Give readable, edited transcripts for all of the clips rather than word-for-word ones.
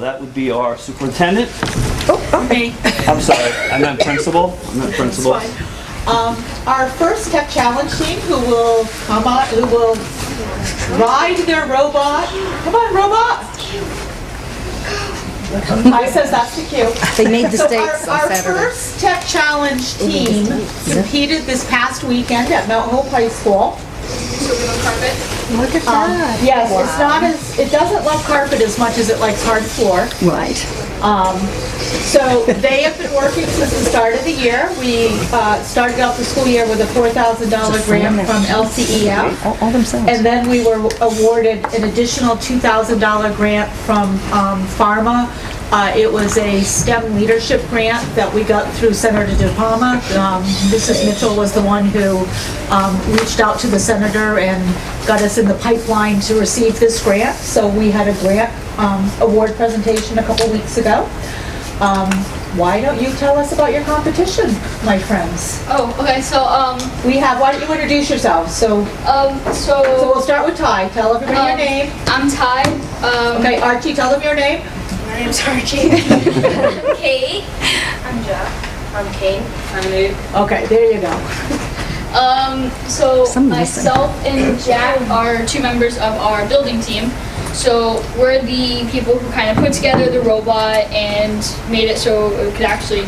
that would be our superintendent. Me. I'm sorry, I meant principal. Our first tech challenge team who will come on, who will ride their robot. Come on, robot. I says that's the cue. They made the So States on our Saturday. first tech challenge team competed this past weekend at Mount Hope High School. Look at that. Yes, it's not as, it doesn't love carpet as much as it likes hard floor. Right. So they have been working since the start of the year. We started out the school year with a $4,000 grant from LCEF. All themselves. And then we were awarded an additional $2,000 grant from Pharma. It was a STEM leadership grant that we got through Senator DePalma. Mrs. Mitchell was the one who reached out to the senator and got us in the pipeline to receive this grant. So we had a grant award presentation a couple weeks ago. Why don't you tell us about your competition, my friends? Oh, okay, so, Why don't you introduce yourselves? So we'll start with Ty. Tell everybody your name. I'm Ty. Okay, Archie, tell them your name. My name's Archie. Kate. I'm Jeff. I'm Kane. I'm Luke. Okay, there you go. So Some myself and Jack are two members of our building team. So we're the people who kind of put together the robot and made it so it could actually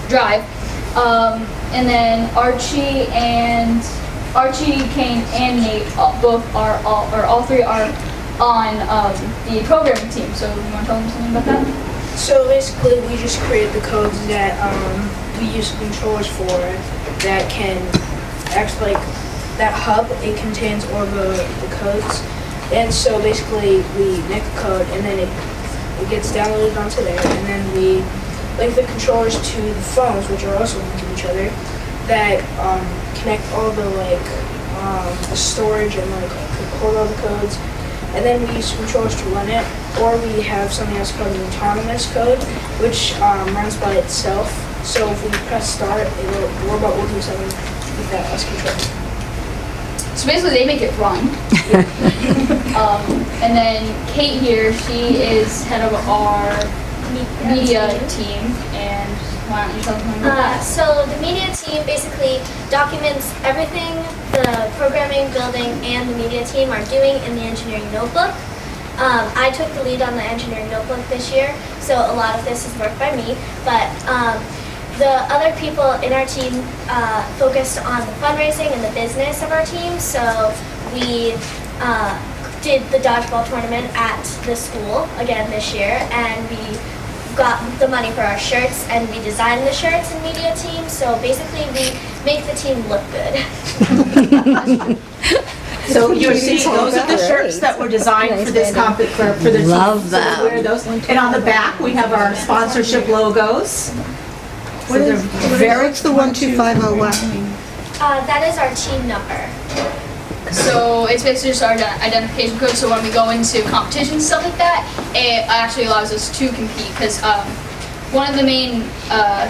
drive. And then Archie, Kane, and Nate all three are on the programming team. So you want to tell them something about that? So basically, we just created the codes that we use controllers for that can actually, like, that hub, it contains all the codes. And so basically, we make a code and then it gets downloaded onto there, and then we link the controllers to the phones, which are also linked to each other, that connect all the the storage and hold all the codes. And then we use controllers to run it, or we have something else called an autonomous code, which runs by itself. So if we press start, the robot will do something without us controlling. So basically, they make it run. And then Kate here, she is head of our media team, and why don't you tell them about that? So the media team basically documents everything the programming, building, and the media team are doing in the engineering notebook. I took the lead on the engineering notebook this year, so a lot of this is work by me, but the other people in our team focused on the fundraising and the business of our team. So we did the dodgeball tournament at the school again this year, and we got the money for our shirts, and we designed the shirts and media team. So basically, we make the team look good. So you see, those are the shirts that were designed for this for the team. Love So we wear those. And on the back, we have our sponsorship logos. So they're very. What's the 12501? That is our team number. So it's basically just our identification code. So when we go into competitions and stuff like that, it actually allows us to compete. Because one of the main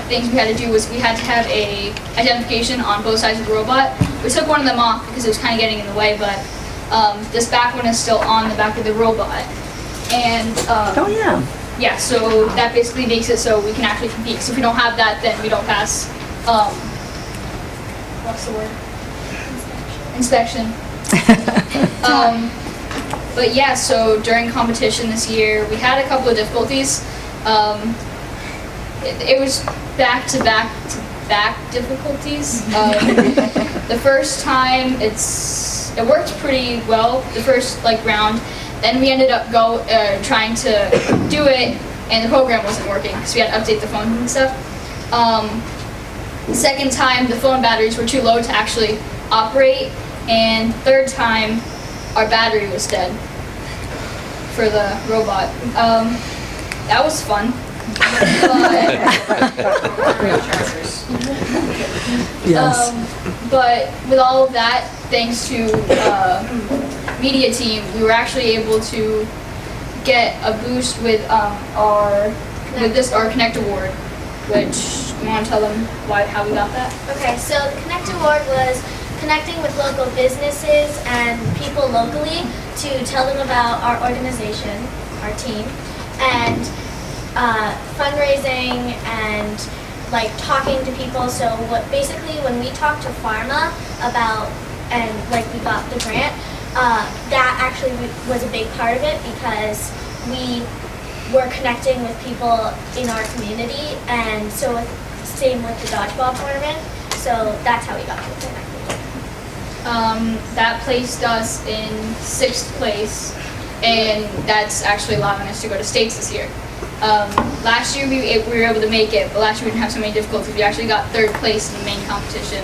things we had to do was we had to have a identification on both sides of the robot. We took one of them off because it was kind of getting in the way, but this back one is still on the back of the robot. And Oh, yeah. yeah, so that basically makes it so we can actually compete. So if we don't have that, then we don't pass, what's the word? Inspection. But yeah, so during competition this year, we had a couple of difficulties. It was back-to-back difficulties. The first time, it worked pretty well, the first round. Then we ended up trying to do it, and the program wasn't working, so we had to update the phones and stuff. The second time, the phone batteries were too low to actually operate, and third time, our battery was dead for the robot. That was fun. Yes. But with all of that, thanks to media team, we were actually able to get a boost with our Connect Award, which you want to tell them how we got that? Okay, so the Connect Award was connecting with local businesses and people locally to tell them about our organization, our team, and fundraising and like talking to people. So what basically when we talked to Pharma about and like we got the grant, that actually was a big part of it because we were connecting with people in our community, and so same with the dodgeball tournament. So that's how we got to connect. That placed us in 6th place, and that's actually allowing us to go to states this year. Last year we were able to make it, but last year we didn't have so many difficulties. We actually got 3rd place in the main competition.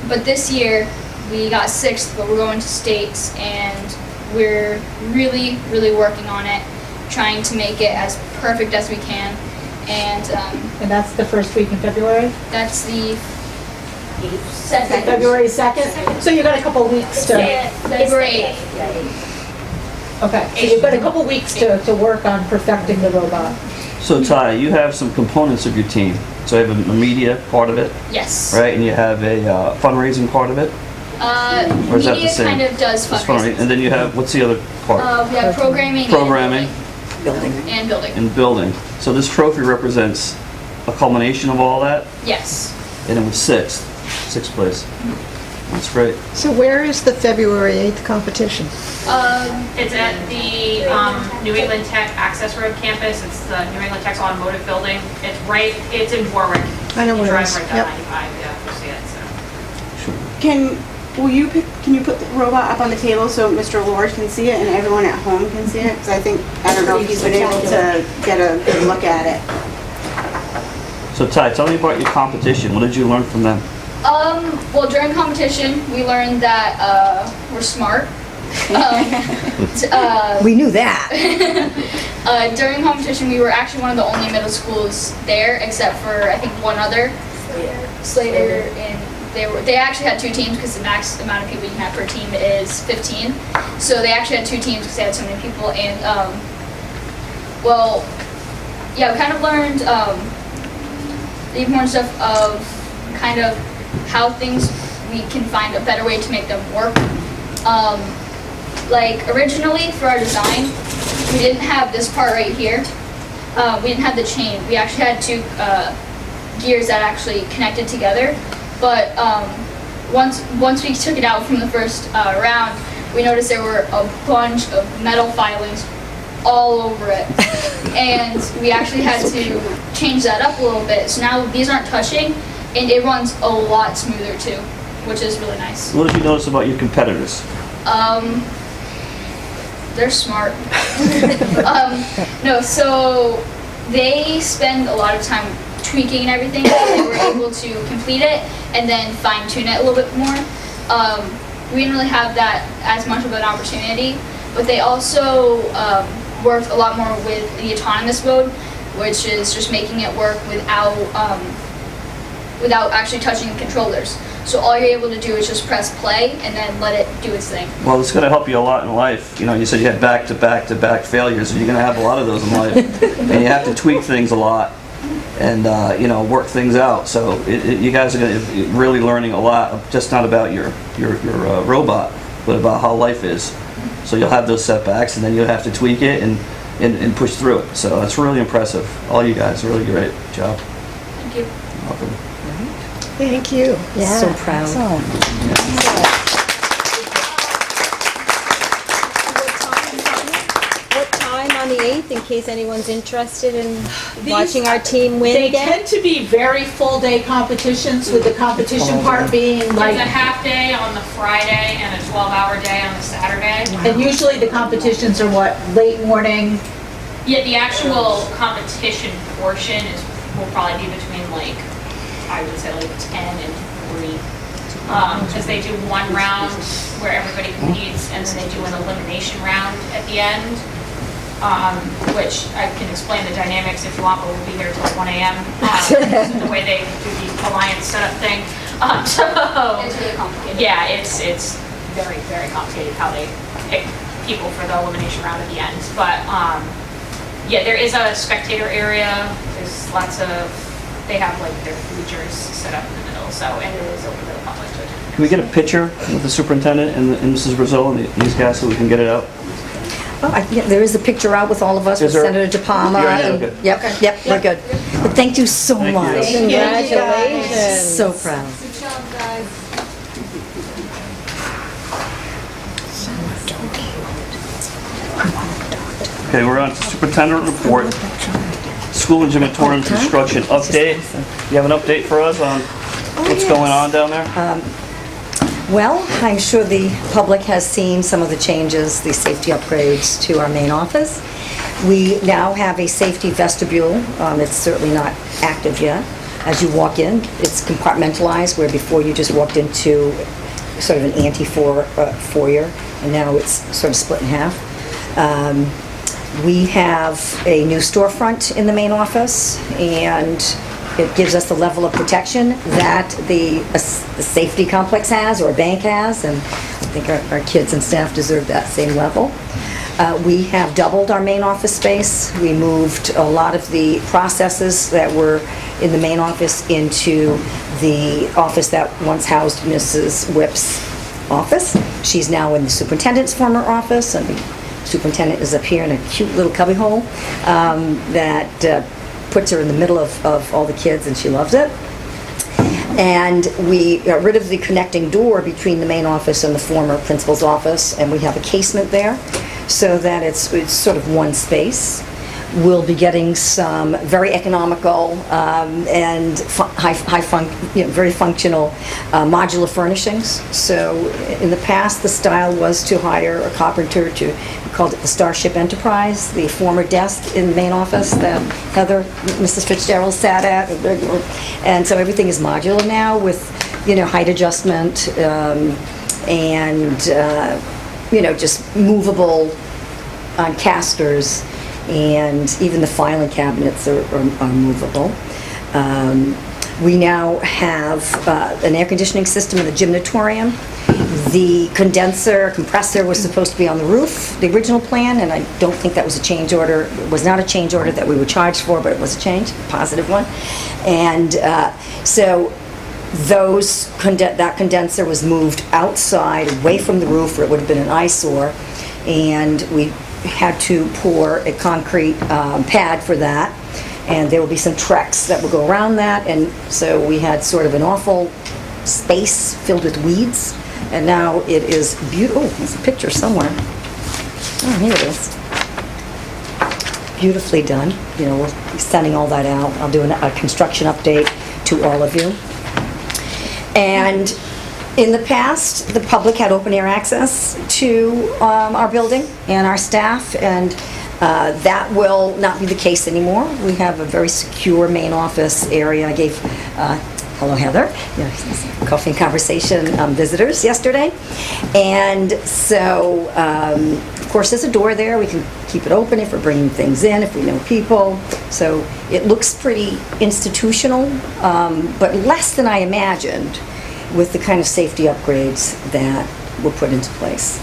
But this year we got 6th, but we're going to states, and we're really, really working on it, trying to make it as perfect as we can. And that's the first week in February? that's the February 2nd? So you got a couple weeks to, February 8th. okay, so you've got a couple weeks to work on perfecting the robot. So Ty, you have some components of your team. So you have a media part of it, Yes. right? And you have a fundraising part of it? Or is that the Media same? kind of does Just fundraising. And then you have, what's the other part? We have programming. Programming. And building. And building. So this trophy represents a culmination of all that, Yes. and it was 6th place. That's great. So where is the February 8th competition? It's at the New England Tech Access Road campus. It's the New England Tech's automotive building. It's in Warwick. I know You where it drive is. right down Yep. 95, yeah, you'll see it, so. Can you put the robot up on the table so Mr. Lord can see it and everyone at home can see it? Because I don't know if he's been able to get a good look at it. So Ty, tell me about your competition. What did you learn from them? Well, during competition, we learned that we're smart. We knew that. During competition, we were actually one of the only middle schools there, except for I think one other, Slater, and they actually had 2 teams because the max amount of people you can have per team is 15. So they actually had 2 teams because they had so many people. And well, yeah, we kind of learned the important stuff of kind of how things we can find a better way to make them work. Like originally for our design, we didn't have this part right here. We didn't have the chain. We actually had 2 gears that actually connected together. But once we took it out from the first round, we noticed there were a bunch of metal filings all over it. And we actually had to change that up a little bit. So now these aren't touching, and it runs a lot smoother too, which is really nice. What did you notice about your competitors? They're smart. No, so they spend a lot of time tweaking and everything. They were able to complete it and then fine tune it a little bit more. We didn't really have that as much of an opportunity, but they also worked a lot more with the autonomous mode, which is just making it work without actually touching the controllers. So all you're able to do is just press play and then let it do its thing. Well, it's going to help you a lot in life. You know, you said you had back-to-back failures, so you're going to have a lot of those in life. And you have to tweak things a lot and, you know, work things out. So you guys are going to really learning a lot, just not about your robot, but about how life is. So you'll have those setbacks, and then you'll have to tweak it and push through it. So that's really impressive. All you guys, really great job. Thank you. Welcome. Thank you. Yeah, so proud. Excellent. What time on the 8th, in case anyone's interested in watching our team win They again? tend to be very full-day competitions, with the competition part being There's a like, half day on the Friday and a 12-hour day on the Saturday. and usually the competitions are what, late morning? Yeah, the actual competition portion will probably be between like, I would say like 10 and 3. Because they do one round where everybody competes, and then they do an elimination round at the end, which I can explain the dynamics if you want, but we'll be here till 1 a.m. The way they do the alliance setup thing. It's really complicated. Yeah, it's very, very complicated how they pick people for the elimination round at the end. But yeah, there is a spectator area. There's lots of, they have like their bleachers set up in the middle, so, and it is open to the public to attend. Can we get a picture with the superintendent and Mrs. Brazil and these guys so we can get it out? Yeah, there is a picture out with all of us, Is with there? Senator De Palma. Yeah, yeah, and- okay. Yep, we're good. But thank you so Thank you. much. Congratulations. So proud. Okay, we're on to Superintendent Report. School and gymnatorium construction update. You have an update for us on what's going on down there? Well, I'm sure the public has seen some of the changes, the safety upgrades to our main office. We now have a safety vestibule. It's certainly not active yet. As you walk in, it's compartmentalized, where before you just walked into sort of an foyer, and now it's sort of split in half. We have a new storefront in the main office, and it gives us the level of protection that the safety complex has, or a bank has, and I think our kids and staff deserve that same level. We have doubled our main office space. We moved a lot of the processes that were in the main office into the office that once housed Mrs. Whip's office. She's now in the superintendent's former office, and the superintendent is up here in a cute little cubbyhole that puts her in the middle of all the kids, and she loves it. And we got rid of the connecting door between the main office and the former principal's office, and we have a casement there so that it's sort of one space. We'll be getting some very economical and very functional modular furnishings. So in the past, the style was to hire a carpenter we called it the Starship Enterprise, the former desk in the main office that Heather, Mrs. Fitzgerald sat at. And so everything is modular now with, height adjustment and, just movable on casters. And even the filing cabinets are movable. We now have an air conditioning system in the gymnatorium. The compressor was supposed to be on the roof, the original plan, and I don't think that was a change order. It was not a change order that we were charged for, but it was a change, a positive one. And so that condenser was moved outside, away from the roof, where it would have been an eyesore, and we had to pour a concrete pad for that, and there will be some treks that will go around that, and so we had sort of an awful space filled with weeds, and now it is beautiful. Oh, there's a picture somewhere. Oh, here it is. Beautifully done. We'll be sending all that out. I'll do a construction update to all of you. And in the past, the public had open air access to our building and our staff, and that will not be the case anymore. We have a very secure main office area. I gave, hello Heather, coffee and conversation visitors yesterday. And so, of course, there's a door there. We can keep it open if we're bringing things in, if we know people. So it looks pretty institutional, but less than I imagined, with the kind of safety upgrades that were put into place.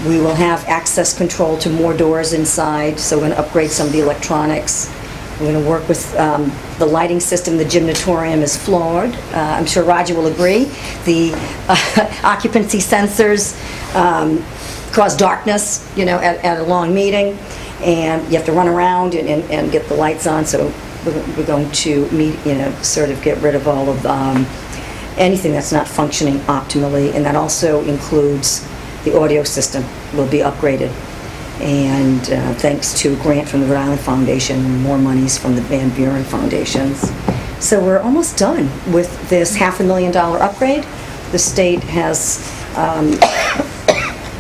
We will have access control to more doors inside, so we're going to upgrade some of the electronics. We're going to work with the lighting system. The gymnatorium is flawed. I'm sure Roger will agree. The occupancy sensors cause darkness, at a long meeting, and you have to run around and get the lights on, so we're going to sort of get rid of all of anything that's not functioning optimally, and that also includes the audio system will be upgraded. And thanks to a grant from the Rhode Island Foundation and more monies from the Van Buren Foundations. So we're almost done with this $500,000 upgrade. The state has,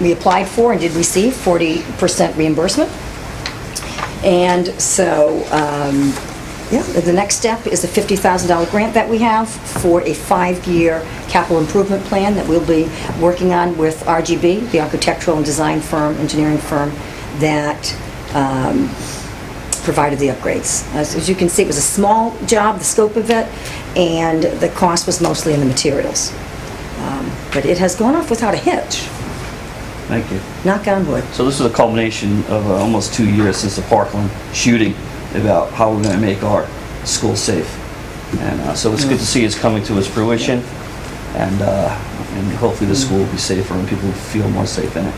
we applied for and did receive 40% reimbursement. And so, the next step is a $50,000 grant that we have for a 5-year capital improvement plan that we'll be working on with RGB, the architectural and design firm, engineering firm that provided the upgrades. As you can see, it was a small job, the scope of it, and the cost was mostly in the materials. But it has gone off without a hitch. Thank you. Knock on wood. So this is a culmination of almost 2 years since the Parkland shooting about how we're going to make our school safe. And so it's good to see it's coming to its fruition, and hopefully the school will be safer and people will feel more safe in it.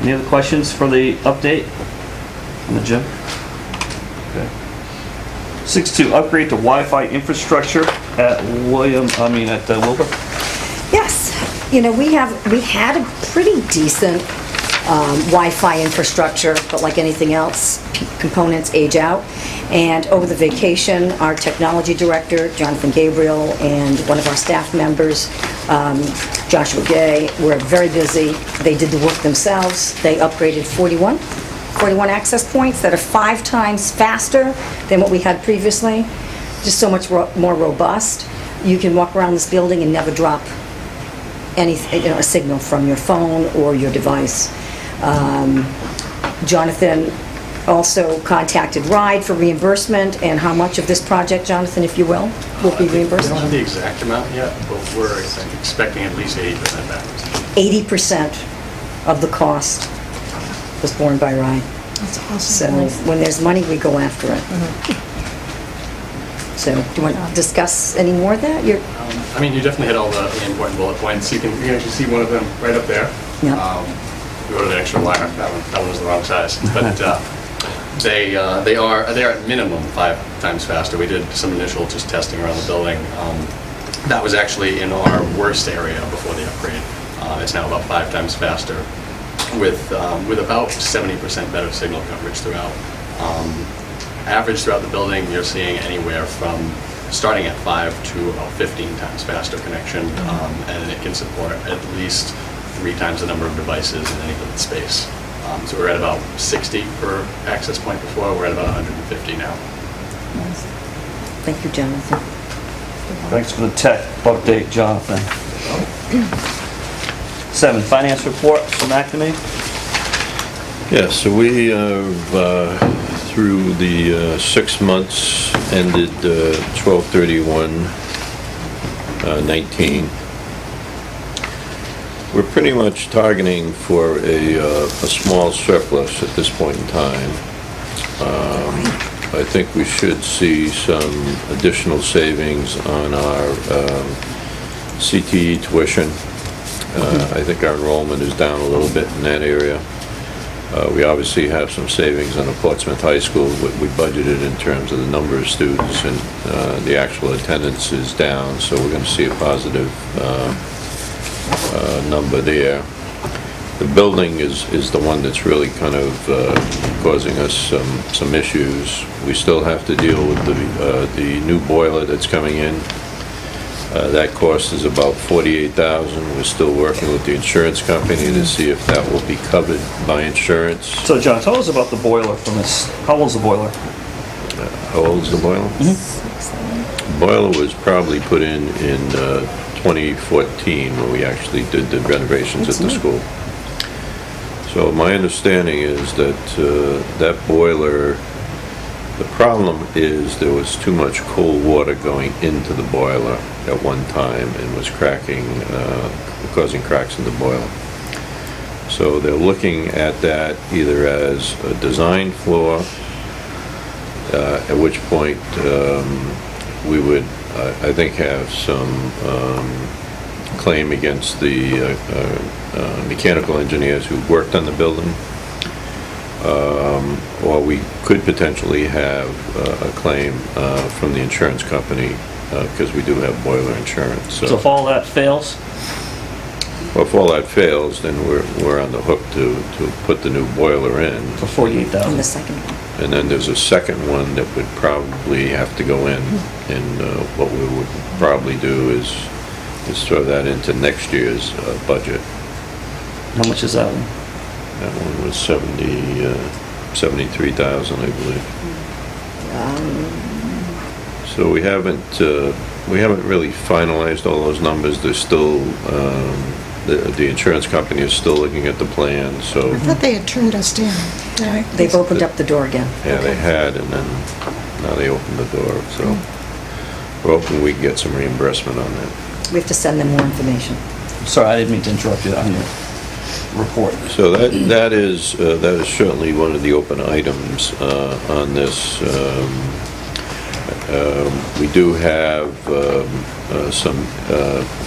Any other questions for the update on the gym? Okay. 6.2, upgrade to Wi-Fi infrastructure at Wilbur. Yes, you know, we had a pretty decent Wi-Fi infrastructure, but like anything else, components age out. And over the vacation, our technology director, Jonathan Gabriel, and one of our staff members, Joshua Gay, were very busy. They did the work themselves. They upgraded 41 access points that are 5 times faster than what we had previously. Just so much more robust. You can walk around this building and never drop anything, you know, a signal from your phone or your device. Jonathan also contacted RIDE for reimbursement, and how much of this project, Jonathan, if you will be reimbursed? We don't have the exact amount yet, but we're expecting at least 80% back. 80% of the cost was borne by RIDE. That's awesome. So when there's money, we go after it. So do you want to discuss any more of that? I mean, you definitely hit all the important bullet points. You can actually see one of them right up there. Yeah. We ordered an extra wire. That one was the wrong size. But they are at minimum 5 times faster. We did some initial just testing around the building. That was actually in our worst area before the upgrade. It's now about 5 times faster with about 70% better signal coverage throughout. Average throughout the building, you're seeing anywhere from starting at 5 to about 15 times faster connection, and it can support at least 3 times the number of devices in any given space. So we're at about 60 per access point before, we're at about 150 now. Thank you, Jonathan. Thanks for the tech update, Jonathan. 7, finance report from Acme. Yeah, so we have, through the 6 months ended 12/31/19, we're pretty much targeting for a small surplus at this point in time. I think we should see some additional savings on our CTE tuition. I think our enrollment is down a little bit in that area. We obviously have some savings on the Portsmouth High School, what we budgeted in terms of the number of students, and the actual attendance is down, so we're going to see a positive number there. The building is the one that's really kind of causing us some issues. We still have to deal with the new boiler that's coming in. That cost is about $48,000. We're still working with the insurance company to see if that will be covered by insurance. So John, tell us about the boiler from this. How old is the boiler? How old is the boiler? The boiler was probably put in 2014 when we actually did the renovations at the school. So my understanding is that that boiler, the problem is there was too much cold water going into the boiler at one time and was cracking, causing cracks in the boiler. So they're looking at that either as a design flaw, at which point we would, I think, have some claim against the mechanical engineers who worked on the building. Or we could potentially have a claim from the insurance company because we do have boiler insurance. So if all that fails? Well, if all that fails, then we're on the hook to put the new boiler in. For $48,000. And the second one. And then there's a second one that would probably have to go in. And what we would probably do is throw that into next year's budget. How much is that one? That one was 73,000, I believe. So we haven't really finalized all those numbers. There's still the insurance company is still looking at the plan. So I thought they had turned us down. They've opened up the door again. yeah, they had, and then now they opened the door. So we're hoping we can get some reimbursement on that. We have to send them more information. Sorry, I didn't mean to interrupt you on your report. So that is certainly one of the open items on this. We do have some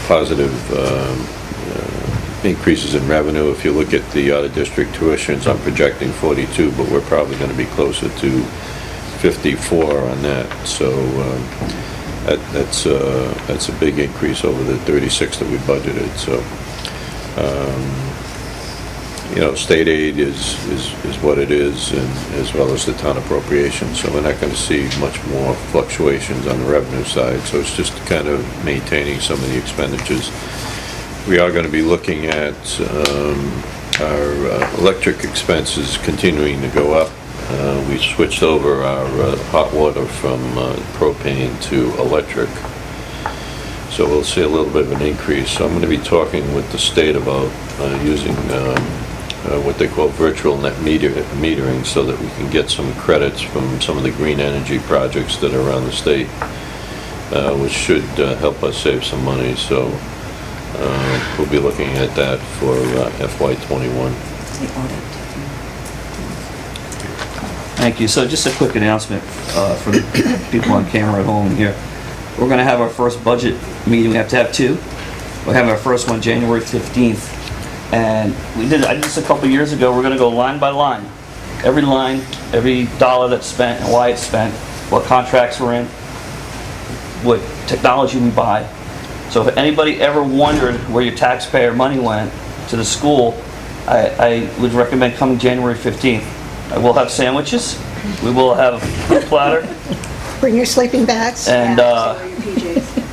positive increases in revenue. If you look at the out-of-district tuitions, I'm projecting 42, but we're probably going to be closer to 54 on that. So that's a big increase over the 36 that we budgeted. So, state aid is what it is, and as well as the town appropriation. So we're not going to see much more fluctuations on the revenue side. So it's just kind of maintaining some of the expenditures. We are going to be looking at our electric expenses continuing to go up. We switched over our hot water from propane to electric. So we'll see a little bit of an increase. So I'm going to be talking with the state about using what they call virtual net metering, so that we can get some credits from some of the green energy projects that are around the state, which should help us save some money. So we'll be looking at that for FY21. Thank you. So just a quick announcement for the people on camera at home here. We're going to have our first budget meeting. We have to have two. We'll have our first one January 15th. And I did this a couple years ago. We're going to go line by line. Every line, every dollar that's spent and why it's spent, what contracts we're in, what technology we buy. So if anybody ever wondered where your taxpayer money went to the school, I would recommend coming January 15th. I will have sandwiches. We will have a fruit platter. Bring your sleeping bags. And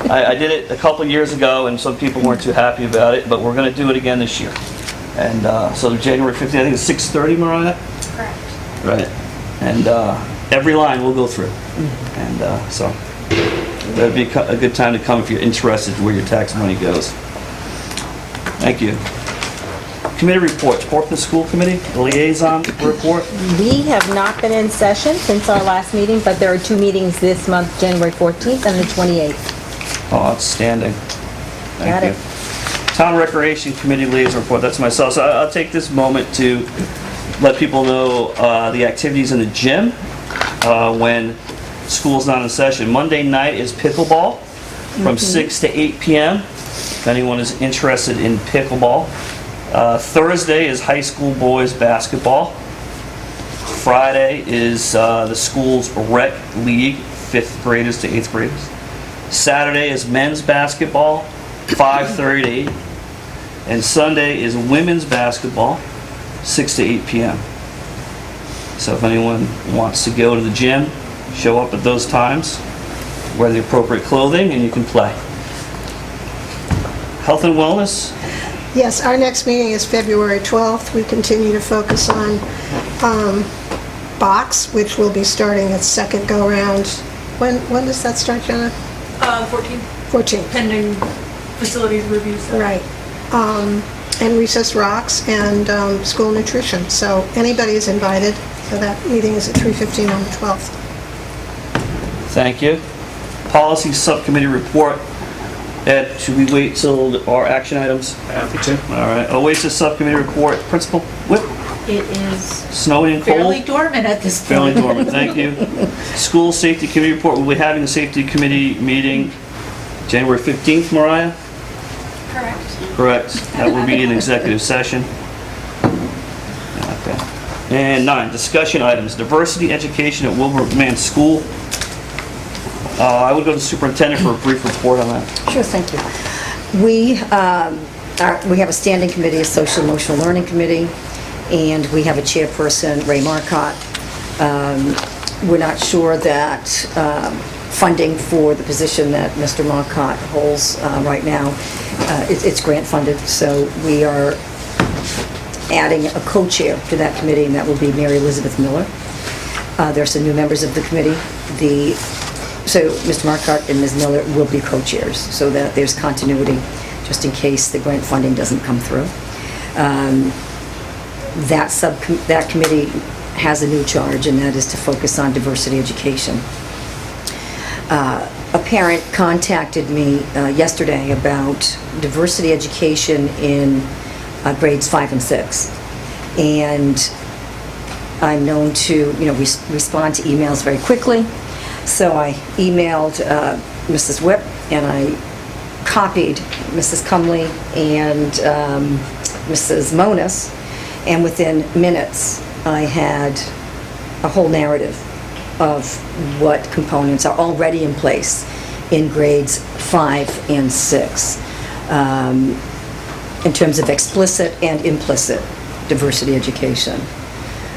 I did it a couple years ago, and some people weren't too happy about it, but we're going to do it again this year. And so January 15th, I think it's 6:30, Mariah? Correct. Right. And every line we'll go through. And so that'd be a good time to come if you're interested in where your tax money goes. Thank you. Committee reports. Portland School Committee, liaison report. We have not been in session since our last meeting, but there are two meetings this month, January 14th and the 28th. Oh, outstanding. Thank Got you. it. Town Recreation Committee liaison report. That's myself. So I'll take this moment to let people know the activities in the gym when school's not in session. Monday night is pickleball from 6 to 8 p.m. if anyone is interested in pickleball. Thursday is high school boys basketball. Friday is the school's rec league, 5th graders to 8th graders. Saturday is men's basketball, 5:30 to 8. And Sunday is women's basketball, 6 to 8 p.m. So if anyone wants to go to the gym, show up at those times, wear the appropriate clothing, and you can play. Health and wellness. Yes, our next meeting is February 12th. We continue to focus on box, which will be starting its second go-round. When does that start, Jenna? 14, 14th. pending facilities reviews. Right. And recess rocks and school nutrition. So anybody is invited. So that meeting is at 3:15 on the 12th. Thank you. Policy Subcommittee report. Ed, should we wait till our action items? Happy to. All right. OASIS Subcommittee report. Principal Whip. It is Snowy and cold. fairly dormant at this point. Fairly dormant. Thank you. School Safety Committee report. We'll be having a Safety Committee meeting January 15th, Mariah? Correct. Correct. That will be an executive session. Okay. And 9, discussion items. Diversity education at Wilbraham School. I would go to the superintendent for a brief report on that. Sure, thank you. We have a standing committee, a social emotional learning committee, and we have a chairperson, Ray Marcotte. We're not sure that funding for the position that Mr. Marcotte holds right now, it's grant funded, so we are adding a co-chair to that committee, and that will be Mary Elizabeth Miller. There's some new members of the committee. So Mr. Marcotte and Ms. Miller will be co-chairs, so that there's continuity, just in case the grant funding doesn't come through. That committee has a new charge, and that is to focus on diversity education. A parent contacted me yesterday about diversity education in grades 5 and 6. And I'm known to, respond to emails very quickly. So I emailed Mrs. Whip, and I copied Mrs. Cumley and Mrs. Monas, and within minutes, I had a whole narrative of what components are already in place in grades 5 and 6, in terms of explicit and implicit diversity education.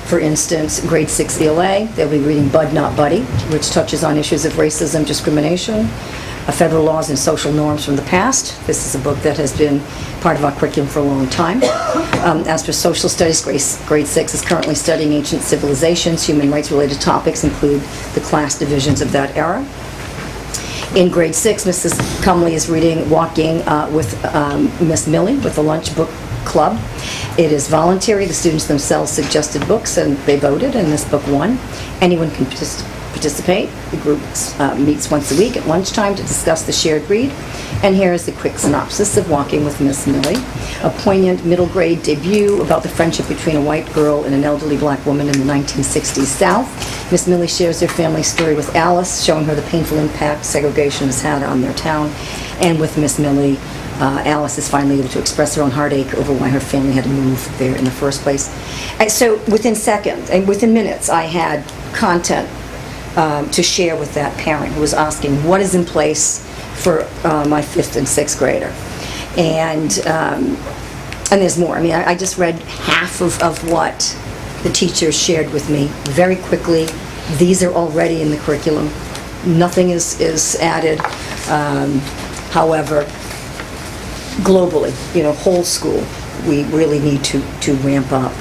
For instance, grade 6 ELA, they'll be reading Bud Not Buddy, which touches on issues of racism, discrimination, federal laws and social norms from the past. This is a book that has been part of our curriculum for a long time. As for social studies, grade 6 is currently studying ancient civilizations. Human rights-related topics include the class divisions of that era. In grade 6, Mrs. Cumley is reading Walking with Miss Millie with the Lunch Book Club. It is voluntary. The students themselves suggested books, and they voted, and this book won. Anyone can participate. The group meets once a week at lunchtime to discuss the shared read. And here is the quick synopsis of Walking with Miss Millie. A poignant middle grade debut about the friendship between a white girl and an elderly black woman in the 1960s South. Miss Millie shares their family story with Alice, showing her the painful impact segregation has had on their town. And with Miss Millie, Alice is finally able to express her own heartache over why her family had to move there in the first place. And so within seconds, and within minutes, I had content to share with that parent who was asking, what is in place for my 5th and 6th grader? And there's more. I mean, I just read half of what the teachers shared with me very quickly. These are already in the curriculum. Nothing is added. However, globally, whole school, we really need to ramp up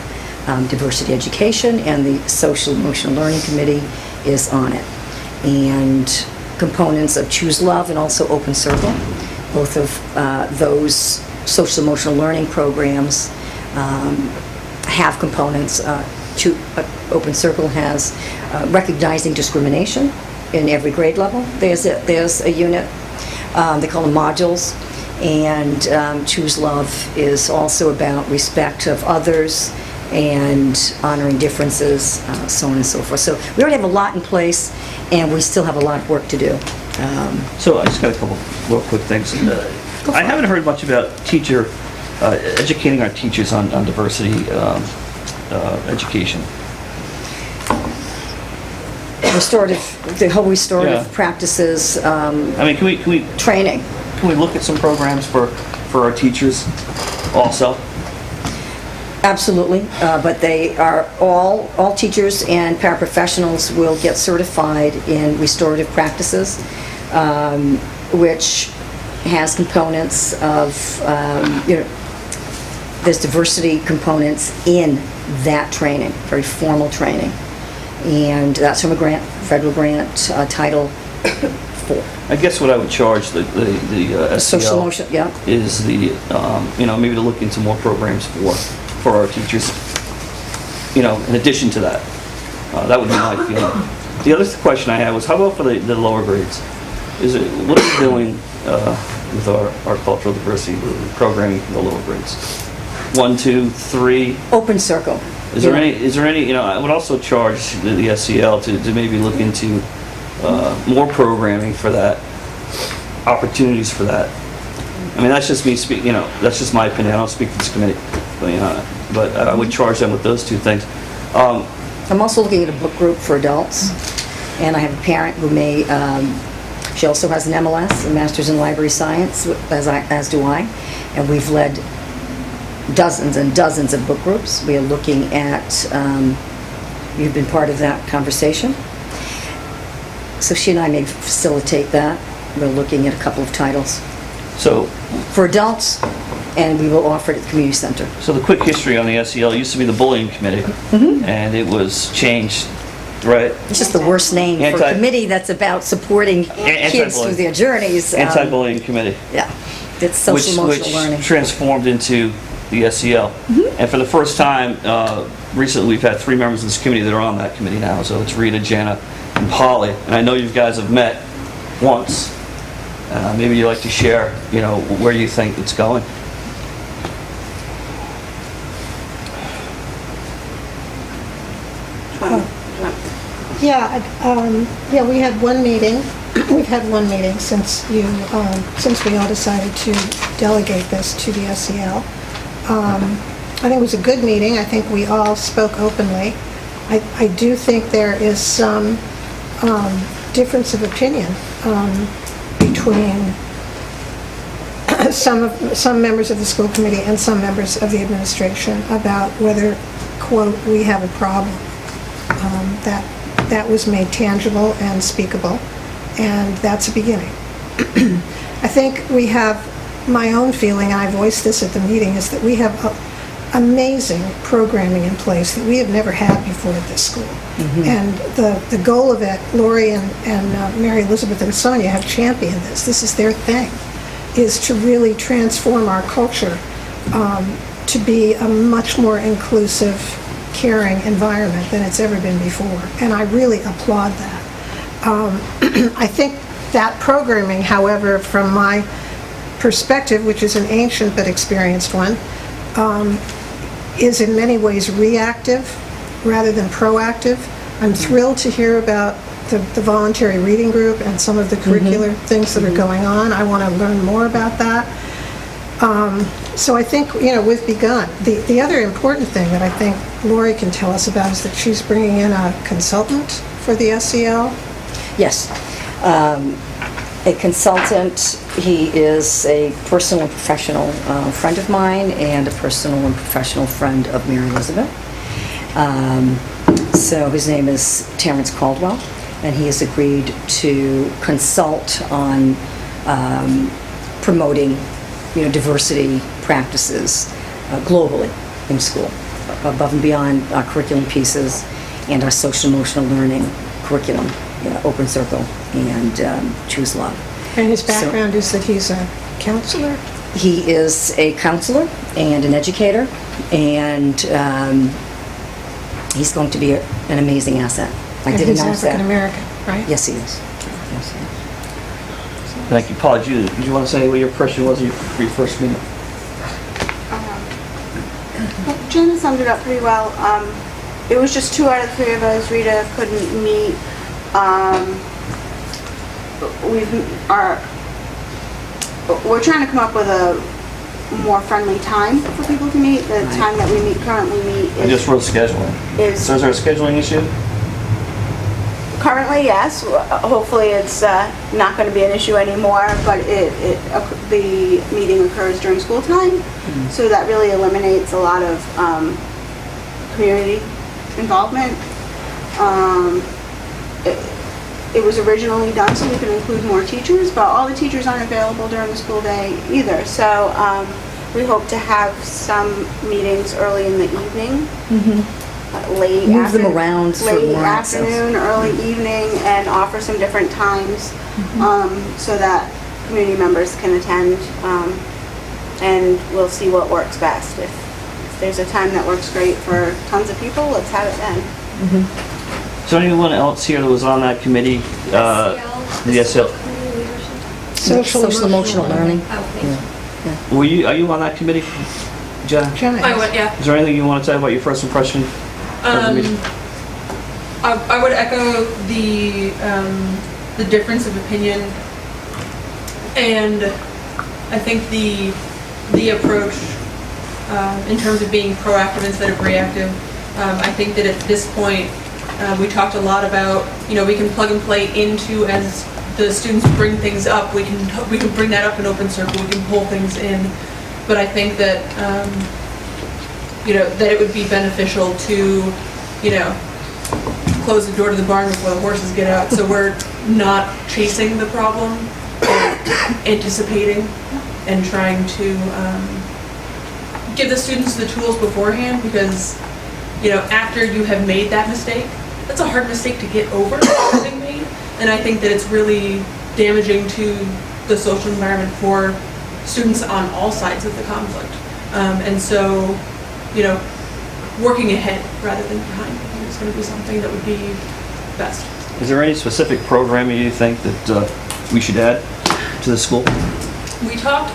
diversity education, and the Social Emotional Learning Committee is on it. And components of Choose Love and also Open Circle, both of those social emotional learning programs have components. Open Circle has recognizing discrimination in every grade level. There's a unit, they call them modules, and Choose Love is also about respect of others and honoring differences, so on and so forth. So we already have a lot in place, and we still have a lot of work to do. So I just got a couple real quick things. I haven't heard much about educating our teachers on diversity education. The whole restorative practices. I mean, can we training? Can we look at some programs for our teachers also? Absolutely, but they are all teachers and paraprofessionals will get certified in restorative practices, which has components of, there's diversity components in that training, very formal training. And that's from a grant, federal grant, Title IV. I guess what I would charge the social SEL motion, yeah, is the, maybe to look into more programs for our teachers, in addition to that. That would be my feeling. The other question I had was, how about for the lower grades? What are we doing with our cultural diversity programming for the lower grades? 1, 2, 3? Open Circle. Is there any, I would also charge the SEL to maybe look into more programming for that, opportunities for that. I mean, that's just me speaking, that's just my opinion. I don't speak for this committee, but I would charge them with those two things. I'm also looking at a book group for adults, and I have a parent who may, she also has an MLS, a Master's in Library Science, as do I, and we've led dozens and dozens of book groups. We are looking at, you've been part of that conversation, so she and I may facilitate that. We're looking at a couple of titles. So, for adults, and we will offer it at the community center. So the quick history on the SEL used to be the bullying committee, and it was changed, right? It's just the worst name for a committee that's about supporting kids through their journeys. Anti-bullying committee. Yeah, it's social emotional learning. Which transformed into the SEL. And for the first time, recently we've had 3 members of this committee that are on that committee now. So it's Rita, Jana, and Polly. And I know you guys have met once. Maybe you'd like to share, where you think it's going. We had one meeting. We've had one meeting since we all decided to delegate this to the SEL. I think it was a good meeting. I think we all spoke openly. I do think there is some difference of opinion between some members of the school committee and some members of the administration about whether, quote, we have a problem. That was made tangible and speakable, and that's a beginning. I think we have, my own feeling, and I voiced this at the meeting, is that we have amazing programming in place that we have never had before at this school. And the goal of it, Lori and Mary Elizabeth and Sonia have championed this. This is their thing, is to really transform our culture to be a much more inclusive, caring environment than it's ever been before. And I really applaud that. I think that programming, however, from my perspective, which is an ancient but experienced one, is in many ways reactive rather than proactive. I'm thrilled to hear about the voluntary reading group and some of the curricular things that are going on. I want to learn more about that. So I think, we've begun. The other important thing that I think Lori can tell us about is that she's bringing in a consultant for the SEL. Yes. A consultant. He is a personal and professional friend of mine and a personal and professional friend of Mary Elizabeth. So his name is Terrence Caldwell, and he has agreed to consult on promoting, diversity practices globally in school, above and beyond our curriculum pieces and our social emotional learning curriculum, Open Circle and Choose Love. And his background is that he's a counselor? He is a counselor and an educator, and he's going to be an amazing asset. I did announce that. He's African American, right? Yes, he is. Yes, he is. Thank you. Paul, did you want to say what your impression was of your first meeting? Jenna summed it up pretty well. It was just 2 out of 3 of us. Rita couldn't meet. We're trying to come up with a more friendly time for people to meet. The time that we currently meet I just wrote scheduling. So is there a scheduling issue? Currently, yes. Hopefully it's not going to be an issue anymore, but the meeting occurs during school time, so that really eliminates a lot of community involvement. It was originally done so we could include more teachers, but all the teachers aren't available during the school day either. So we hope to have some meetings early in the evening, late Move them around for late more access. afternoon, early evening, and offer some different times so that community members can attend, and we'll see what works best. If there's a time that works great for tons of people, let's have it then. Is there anyone else here that was on that committee? The SEL. Social emotional learning. Are you on that committee, Jenna? I would, yeah. Is there anything you want to say about your first impression of the meeting? I would echo the difference of opinion, and I think the approach in terms of being proactive instead of reactive. I think that at this point we talked a lot about, we can plug and play into, as the students bring things up, we can bring that up in Open Circle, we can pull things in, but I think that that it would be beneficial to close the door to the barn before the horses get out, so we're not chasing the problem, but anticipating and trying to give the students the tools beforehand, because after you have made that mistake, that's a hard mistake to get over having made, and I think that it's really damaging to the social environment for students on all sides of the conflict. And so, working ahead rather than behind, I think it's going to be something that would be best. Is there any specific programming you think that we should add to the school? We talked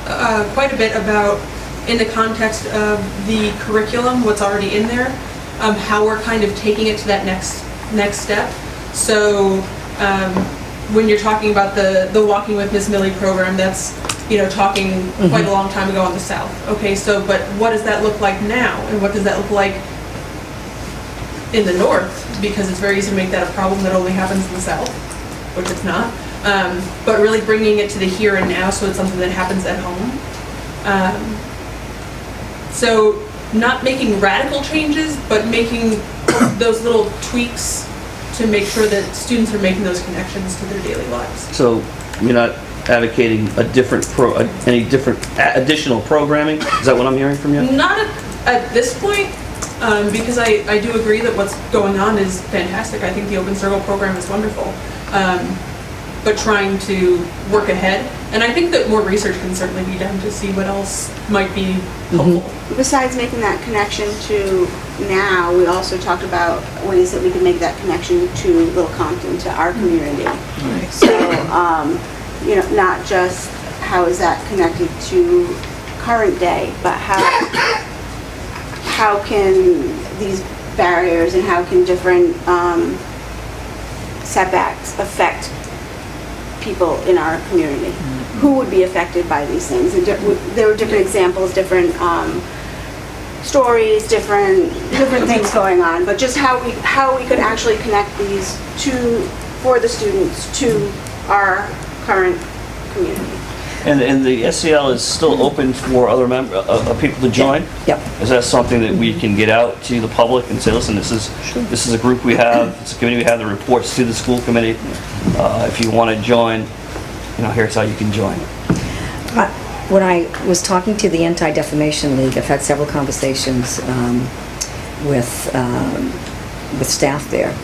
quite a bit about, in the context of the curriculum, what's already in there, how we're kind of taking it to that next step. So when you're talking about the Walking with Miss Millie program, that's talking quite a long time ago on the South. Okay, so, but what does that look like now? And what does that look like in the North? Because it's very easy to make that a problem that only happens in the South, which it's not. But really bringing it to the here and now, so it's something that happens at home. So not making radical changes, but making those little tweaks to make sure that students are making those connections to their daily lives. So you're not advocating a different any different additional programming? Is that what I'm hearing from you? Not at this point, because I do agree that what's going on is fantastic. I think the Open Circle program is wonderful. But trying to work ahead. And I think that more research can certainly be done to see what else might be helpful. Besides making that connection to now, we also talked about ways that we can make that connection to Little Compton, to our community. Right. So, not just how is that connected to current day, but how can these barriers and how can different setbacks affect people in our community? Who would be affected by these things? And there were different examples, different stories, different things going on, but just how we could actually connect these for the students to our current community. And the SEL is still open for other people to join? Yep. Is that something that we can get out to the public and say, listen, this is a group we have, it's a committee we have that reports to the school committee. If you want to join, here's how you can join. When I was talking to the Antidefamation League, I've had several conversations with staff there.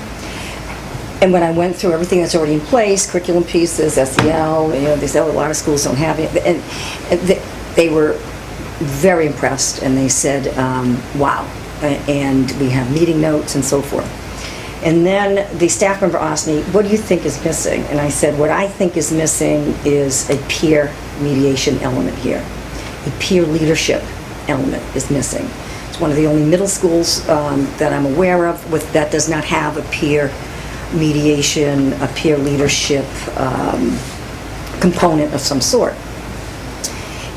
And when I went through everything that's already in place, curriculum pieces, SEL, they said a lot of schools don't have it, and they were very impressed, and they said, wow, and we have meeting notes and so forth. And then the staff member asked me, what do you think is missing? And I said, what I think is missing is a peer mediation element here. A peer leadership element is missing. It's one of the only middle schools that I'm aware of that does not have a peer mediation, a peer leadership component of some sort.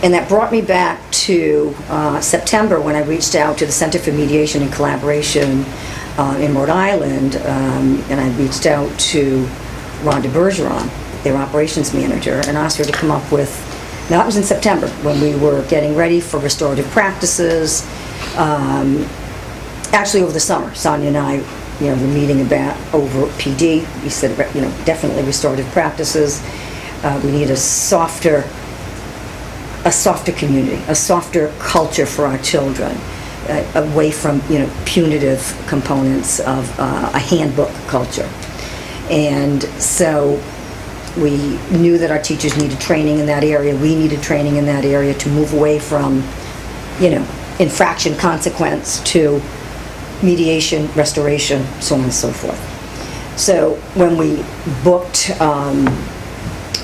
And that brought me back to September when I reached out to the Center for Mediation and Collaboration in Rhode Island, and I reached out to Rhonda Bergeron, their operations manager, and asked her to come up with, now that was in September when we were getting ready for restorative practices. Actually over the summer, Sonia and I were meeting about over PD. We said, definitely restorative practices. We need a softer community, a softer culture for our children, away from punitive components of a handbook culture. And so we knew that our teachers needed training in that area. We needed training in that area to move away from infraction consequence to mediation, restoration, so on and so forth. So when we booked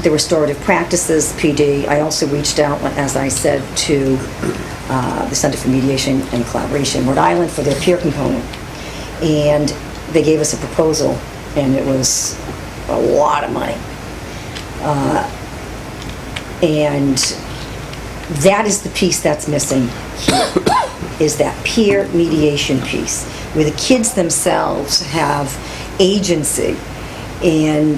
the restorative practices PD, I also reached out, as I said, to the Center for Mediation and Collaboration in Rhode Island for their peer component. And they gave us a proposal, and it was a lot of money. And that is the piece that's missing here, is that peer mediation piece, where the kids themselves have agency in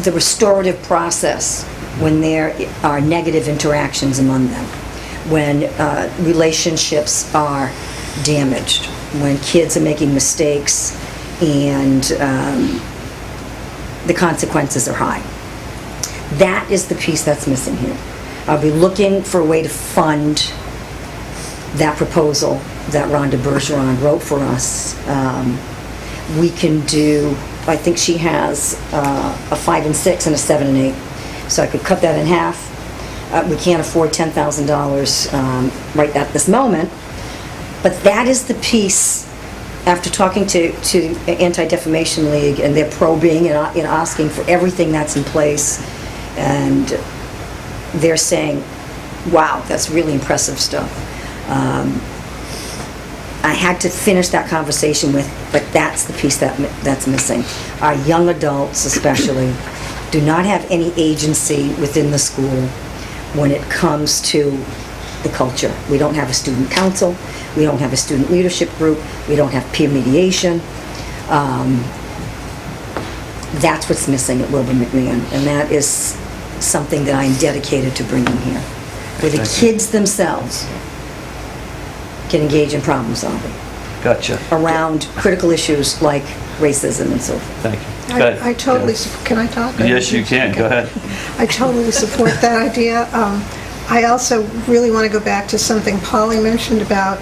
the restorative process when there are negative interactions among them, when relationships are damaged, when kids are making mistakes and the consequences are high. That is the piece that's missing here. I'll be looking for a way to fund that proposal that Rhonda Bergeron wrote for us. We can do, I think she has a 5 and 6 and a 7 and 8. So I could cut that in half. We can't afford $10,000 right at this moment. But that is the piece, after talking to Antidefamation League, and they're probing and asking for everything that's in place, and they're saying, wow, that's really impressive stuff. I had to finish that conversation with, but that's the piece that's missing. Our young adults especially do not have any agency within the school. when it comes to the culture. We don't have a student council, we don't have a student leadership group, we don't have peer mediation. That's what's missing at Wilbur McMahon, and that is something that I'm dedicated to bringing here, where the kids themselves can engage in problem solving Gotcha. around critical issues like racism and so forth. Thank you. Go ahead. I totally, can I talk? Yes, you can. Go ahead. I totally support that idea. I also really want to go back to something Polly mentioned about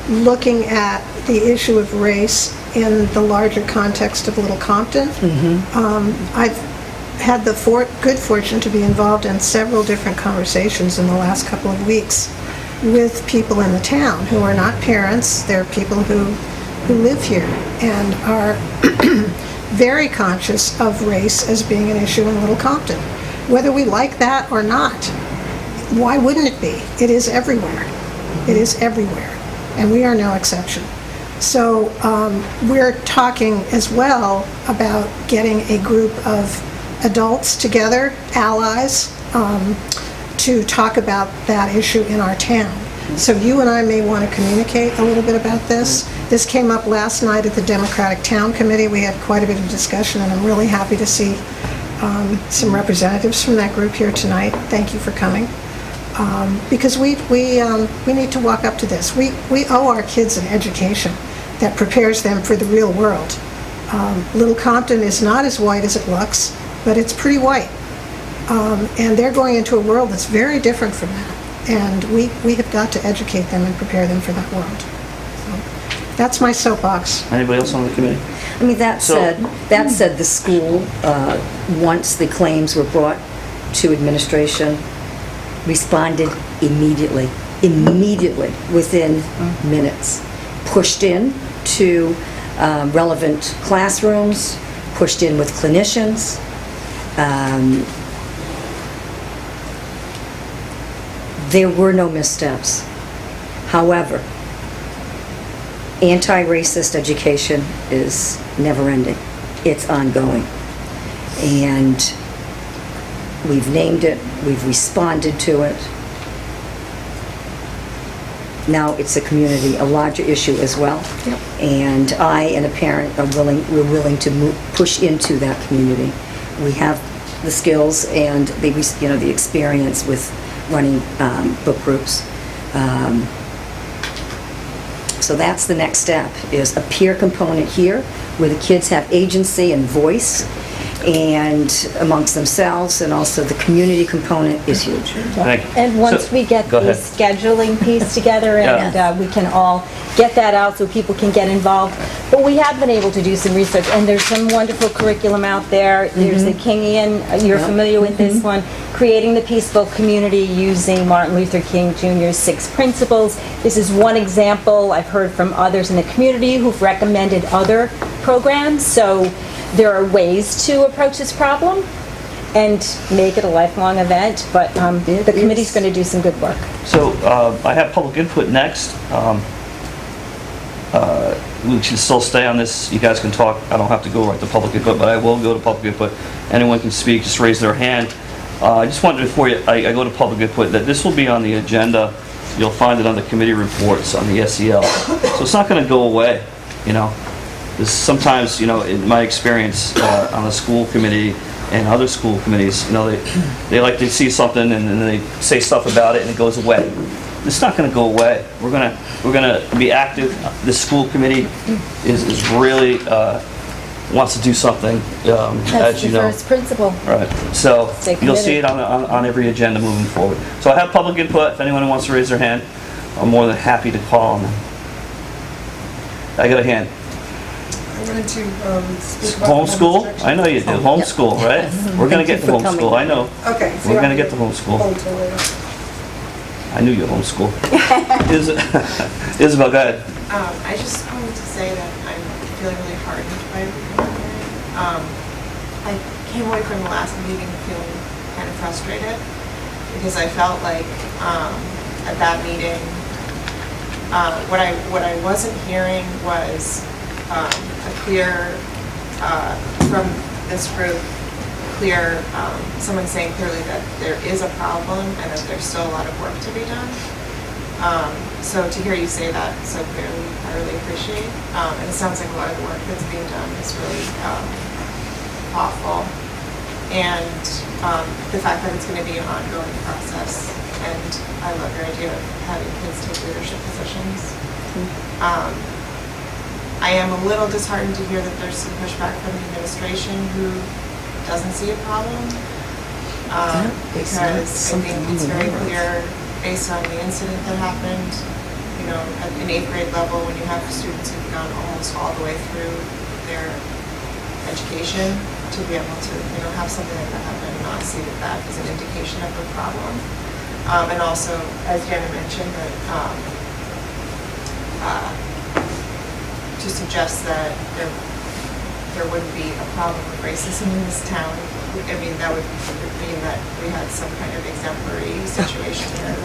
looking at the issue of race in the larger context of Little Compton. I've had the good fortune to be involved in several different conversations in the last couple of weeks with people in the town who are not parents. They're people who live here and are very conscious of race as being an issue in Little Compton. Whether we like that or not, why wouldn't it be? It is everywhere. It is everywhere, and we are no exception. So we're talking as well about getting a group of adults together, allies, to talk about that issue in our town. So you and I may want to communicate a little bit about this. This came up last night at the Democratic Town Committee. We had quite a bit of discussion, and I'm really happy to see some representatives from that group here tonight. Thank you for coming. Because we need to walk up to this. We owe our kids an education that prepares them for the real world. Little Compton is not as white as it looks, but it's pretty white. And they're going into a world that's very different from that. And we have got to educate them and prepare them for that world. So that's my soapbox. Anybody else on the committee? I mean, that said, the school, once the claims were brought to administration, responded immediately, within minutes. Pushed in to relevant classrooms, pushed in with clinicians. There were no missteps. However, anti-racist education is never-ending. It's ongoing. And we've named it, we've responded to it. Now it's a community, a larger issue as well. Yep. And I and a parent we're willing to push into that community. We have the skills and the experience with running book groups. So that's the next step, is a peer component here where the kids have agency and voice and amongst themselves, and also the community component is huge. Thank you. And once So- we get go the ahead. scheduling piece together and we can all get that out so people can get involved. But we have been able to do some research, and there's some wonderful curriculum out there. There's the Kingian, you're familiar with this one, Creating the Peaceful Community Using Martin Luther King Jr.'s 6 Principles. This is one example. I've heard from others in the community who've recommended other programs. So there are ways to approach this problem and make it a lifelong event, but the committee's going to do some good work. So I have public input next. We should still stay on this. You guys can talk. I don't have to go right to public input, but I will go to public input. Anyone can speak, just raise their hand. I just wanted, before I go to public input, that this will be on the agenda. You'll find it on the committee reports on the SEL. So it's not going to go away, you know. Sometimes, you know, in my experience on the school committee and other school committees, you know, they like to see something and then they say stuff about it and it goes away. It's not going to go away. We're gonna be active. The school committee is really wants to do something, as you know. That's the first principle. Right. So Stay you'll see it committed. on every agenda moving forward. So I have public input. If anyone wants to raise their hand, I'm more than happy to call on them. I got a hand. I wanted to speak about Homeschool? I know you do. Homeschool, right? We're going to get to Thank you for homeschool. I know. Okay. We're going to get to homeschool. I knew you homeschool. Isabel, go ahead. I just wanted to say that I'm feeling really heartened by everything I'm hearing. I came away from the last meeting feeling kind of frustrated because I felt like at that meeting, what I wasn't hearing was a clear from this group clear, someone saying clearly that there is a problem and that there's still a lot of work to be done. So to hear you say that so clearly, I really appreciate. And it sounds like a lot of the work that's being done is really thoughtful. And the fact that it's going to be an ongoing process. And I love your idea of having kids take leadership positions. I am a little disheartened to hear that there's some pushback from the administration who doesn't see a problem. Because I think it's very clear, based on the incident that happened, you know, at an 8th grade level, when you have students who've gone almost all the way through their education, to be able to, you know, have something like that happen and not see that that is an indication of a problem. And also, as Jenna mentioned, that to suggest that there wouldn't be a problem with racism in this town, I mean, that would mean that we had some kind of exemplary situation here.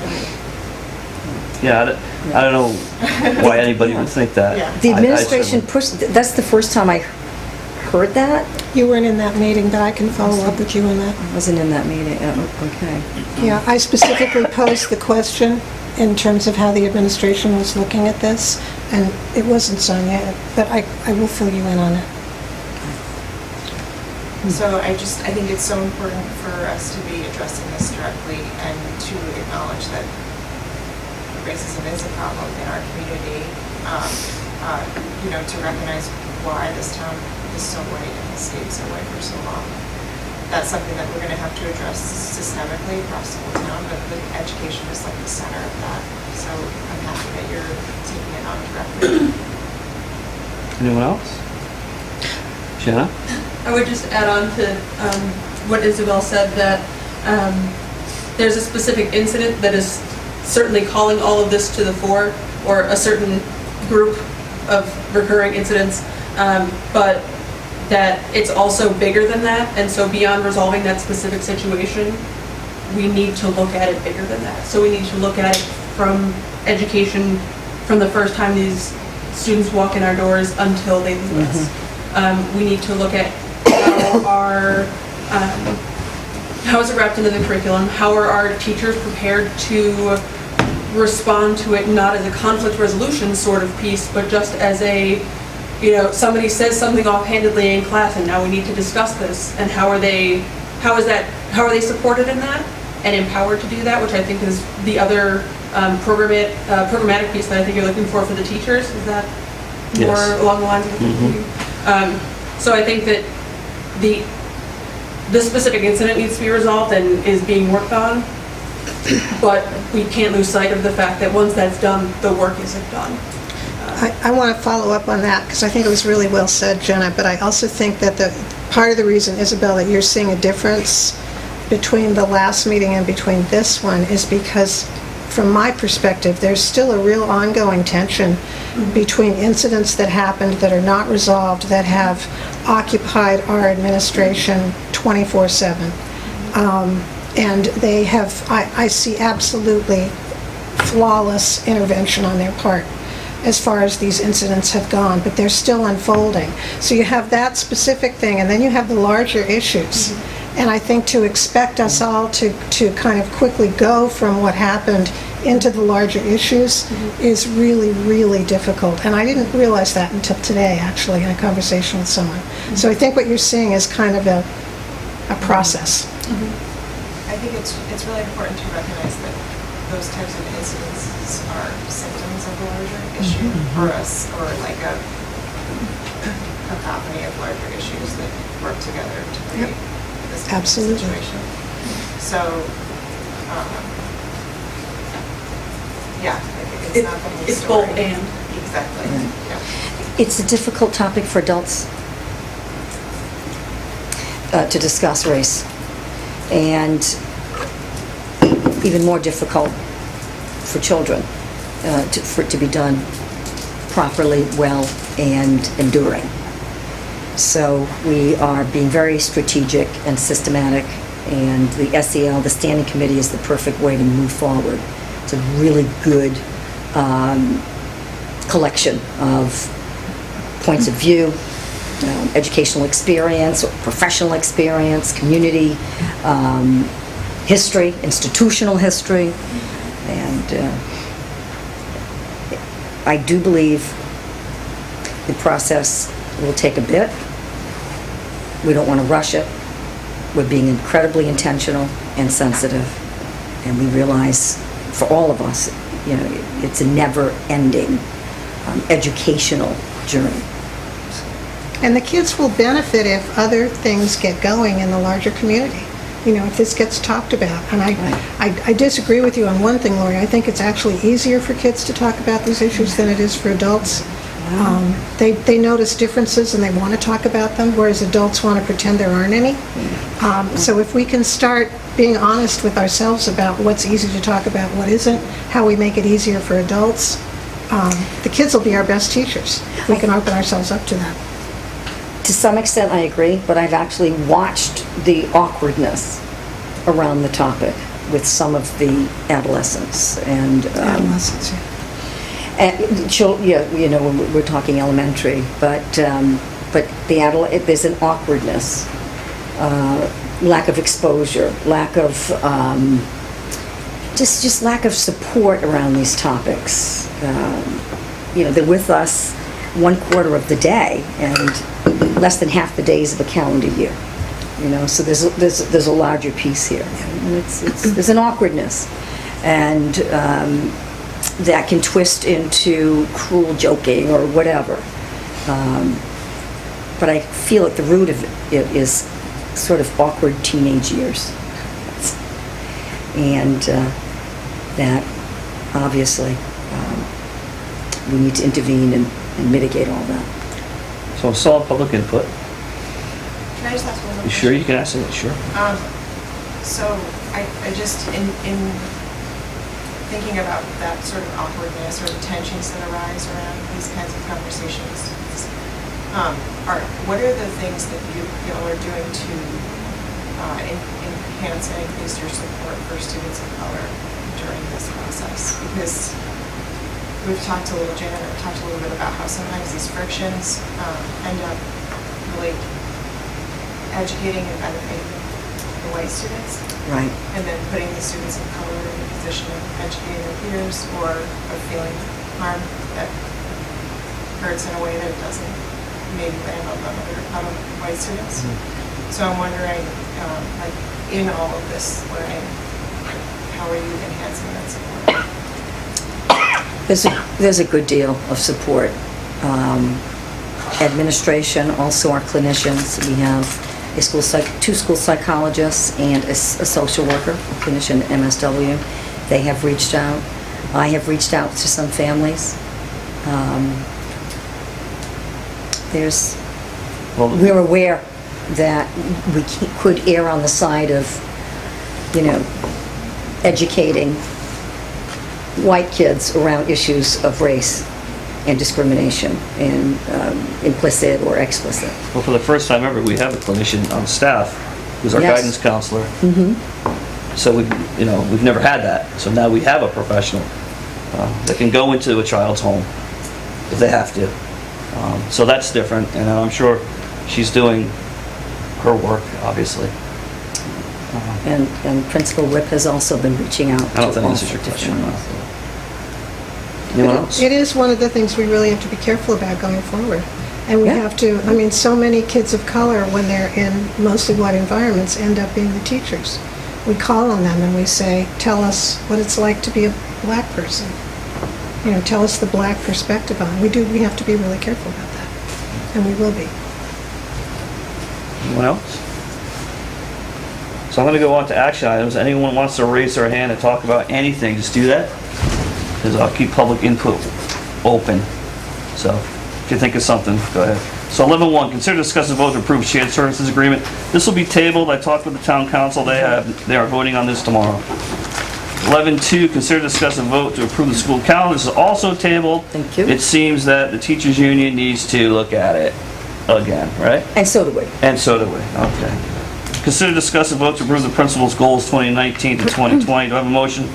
Yeah, I don't know why anybody would think that. Yeah. The administration pushed, that's the first time I heard that. You weren't in that meeting, but I can follow up with you on that. I wasn't in that meeting, okay. Yeah, I specifically posed the question in terms of how the administration was looking at this, and it wasn't Sonia, but I will fill you in on it. So I think it's so important for us to be addressing this directly and to acknowledge that racism is a problem in our community, you know, to recognize why this town is so white and has stayed so white for so long. That's something that we're going to have to address systemically across the whole town, but the education is like the center of that. So I'm happy that you're taking it on directly. Anyone else? Shanna? I would just add on to what Isabel said, that there's a specific incident that is certainly calling all of this to the fore, or a certain group of recurring incidents, but that it's also bigger than that, and so beyond resolving that specific situation, we need to look at it bigger than that. So we need to look at it from education, from the first time these students walk in our doors until they leave us. We need to look at how is it wrapped into the curriculum? How are our teachers prepared to respond to it, not as a conflict resolution sort of piece, but just as a, you know, somebody says something offhandedly in class and now we need to discuss this, and how are they supported in that and empowered to do that, which I think is the other programmatic piece that I think you're looking for the teachers. Is that more along the lines of what you're thinking? So I think that the specific incident needs to be resolved and is being worked on, but we can't lose sight of the fact that once that's done, the work isn't done. I want to follow up on that, because I think it was really well said, Jenna, but I also think that part of the reason, Isabel, that you're seeing a difference between the last meeting and between this one is because, from my perspective, there's still a real ongoing tension between incidents that happened that are not resolved, that have occupied our administration 24/7. And they have, I see absolutely flawless intervention on their part as far as these incidents have gone, but they're still unfolding. So you have that specific thing, and then you have the larger issues. And I think to expect us all to kind of quickly go from what happened into the larger issues is really, really difficult. And I didn't realize that until today, actually, in a conversation with someone. So I think what you're seeing is kind of a process. I think it's really important to recognize that those types of incidents are symptoms of a larger issue for us, or like a cacophony of larger issues that work together to create this kind of situation. So, yeah, I think it's not the whole It's story. both and. Exactly. Yeah. It's a difficult topic for adults to discuss race, and even more difficult for children for it to be done properly, well, and enduring. So we are being very strategic and systematic, and the SEL, the Standing Committee, is the perfect way to move forward. It's a really good collection of points of view, educational experience, or professional experience, community, history, institutional history, and I do believe the process will take a bit. We don't want to rush it. We're being incredibly intentional and sensitive, and we realize, for all of us, you know, it's a never-ending educational journey. And the kids will benefit if other things get going in the larger community. You know, if this gets talked about. And I disagree with you on one thing, Lori. I think it's actually easier for kids to talk about these issues than it is for adults. They notice differences and they want to talk about them, whereas adults want to pretend there aren't any. So if we can start being honest with ourselves about what's easy to talk about, what isn't, how we make it easier for adults, the kids will be our best teachers if we can open ourselves up to that. To some extent, I agree, but I've actually watched the awkwardness around the topic with some of the adolescents and Adolescents, yeah. You know, when we're talking elementary, but there's an awkwardness, lack of exposure, lack of just lack of support around these topics. You know, they're with us 1/4 of the day and less than half the days of a calendar year. You know, so there's a larger piece here. And there's an awkwardness, and that can twist into cruel joking or whatever. But I feel at the root of it is sort of awkward teenage years. And that, obviously, we need to intervene and mitigate all that. So solid public input. Can I just ask one more You sure you can ask it? Sure. So I just, in thinking about that sort of awkwardness or the tensions that arise around these kinds of conversations, what are the things that you feel are doing to enhance and increase your support for students of color during this process? Because we've talked a little, Jan and I have talked a little bit about how sometimes these frictions end up really educating and benefiting the white students. Right. And then putting the students of color in a position of educating their peers or of feeling harm that hurts in a way that it doesn't maybe land on other white students. Mm-hmm. So I'm wondering, like, in all of this learning, how are you enhancing that support? There's a good deal of support. Administration, also our clinicians. We have two school psychologists and a social worker, a clinician, MSW. They have reached out. I have reached out to some families. We're aware that we could err on the side of, you know, educating white kids around issues of race and discrimination, and implicit or explicit. Well, for the first time ever, we have a clinician on staff who's our Yes. guidance counselor. Mm-hmm. So we've never had that. So now we have a professional that can go into a child's home if they have to. So that's different, and I'm sure she's doing her work, obviously. And Principal Whip has also been reaching out. I don't think this is your question. Anyone else? It is one of the things we really have to be careful about going forward. And we Yeah. have to, I mean, so many kids of color, when they're in mostly white environments, end up being the teachers. We call on them and we say, tell us what it's like to be a black person. You know, tell us the black perspective on it. We have to be really careful about that. And we will be. Anyone else? So I'm going to go on to action items. Anyone wants to raise their hand and talk about anything, just do that. Because I'll keep public input open. So if you think of something, go ahead. So 11.1, consider discuss and vote to approve shared services agreement. This will be tabled. I talked with the town council. They are voting on this tomorrow. 11.2, consider discuss and vote to approve the school calendar. This is also tabled. Thank you. It seems that the teachers union needs to look at it again, right? And so do we. And so do we, okay. Consider discuss and vote to approve the principal's goals 2019 to 2020. Do I have a motion?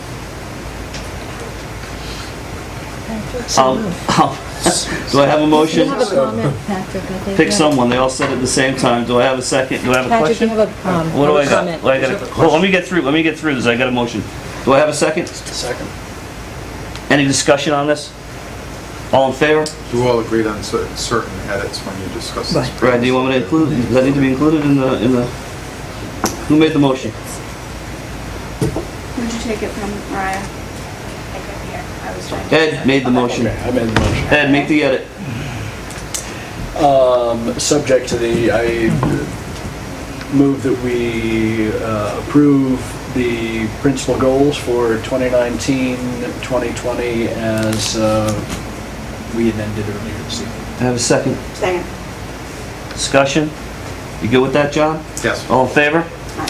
So moved. Do I have a motion? You have a comment, Patrick, I think. Pick someone, they all said it at the same time. Do I have a second? Do I have a Patrick, you question? have a What do I got? comment. What I gotta- hold, let me get through this. I got a motion. Do I have a second? Second. Any discussion on this? All in favor? You all agreed on certain edits when you discussed this. Brad, do you want me to include, does that need to be included in the, who made the motion? Would you take it from Mariah? I couldn't hear. I was trying to. Ed made the motion. Okay, I made the motion. Ed, make the edit. Subject to I move that we approve the principal goals for 2019-2020 as we amended earlier this evening. I have a second. Second. Discussion? You good with that, John? Yes. All in favor?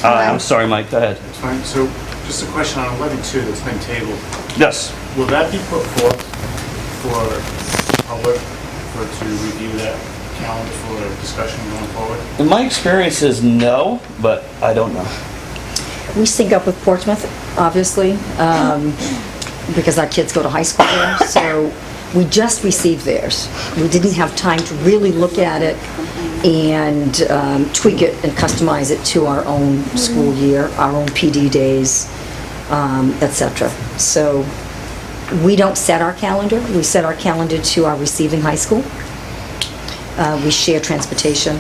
I'm sorry, Mike, go ahead. That's fine. So just a question on 11.2 that's been tabled. Yes. Will that be put forth for public, to review that calendar for discussion going forward? In my experience is no, but I don't know. We sync up with Portsmouth, obviously, because our kids go to high school there, so we just received theirs. We didn't have time to really look at it and tweak it and customize it to our own school year, our own PD days, etc. So we don't set our calendar. We set our calendar to our receiving high school. We share transportation,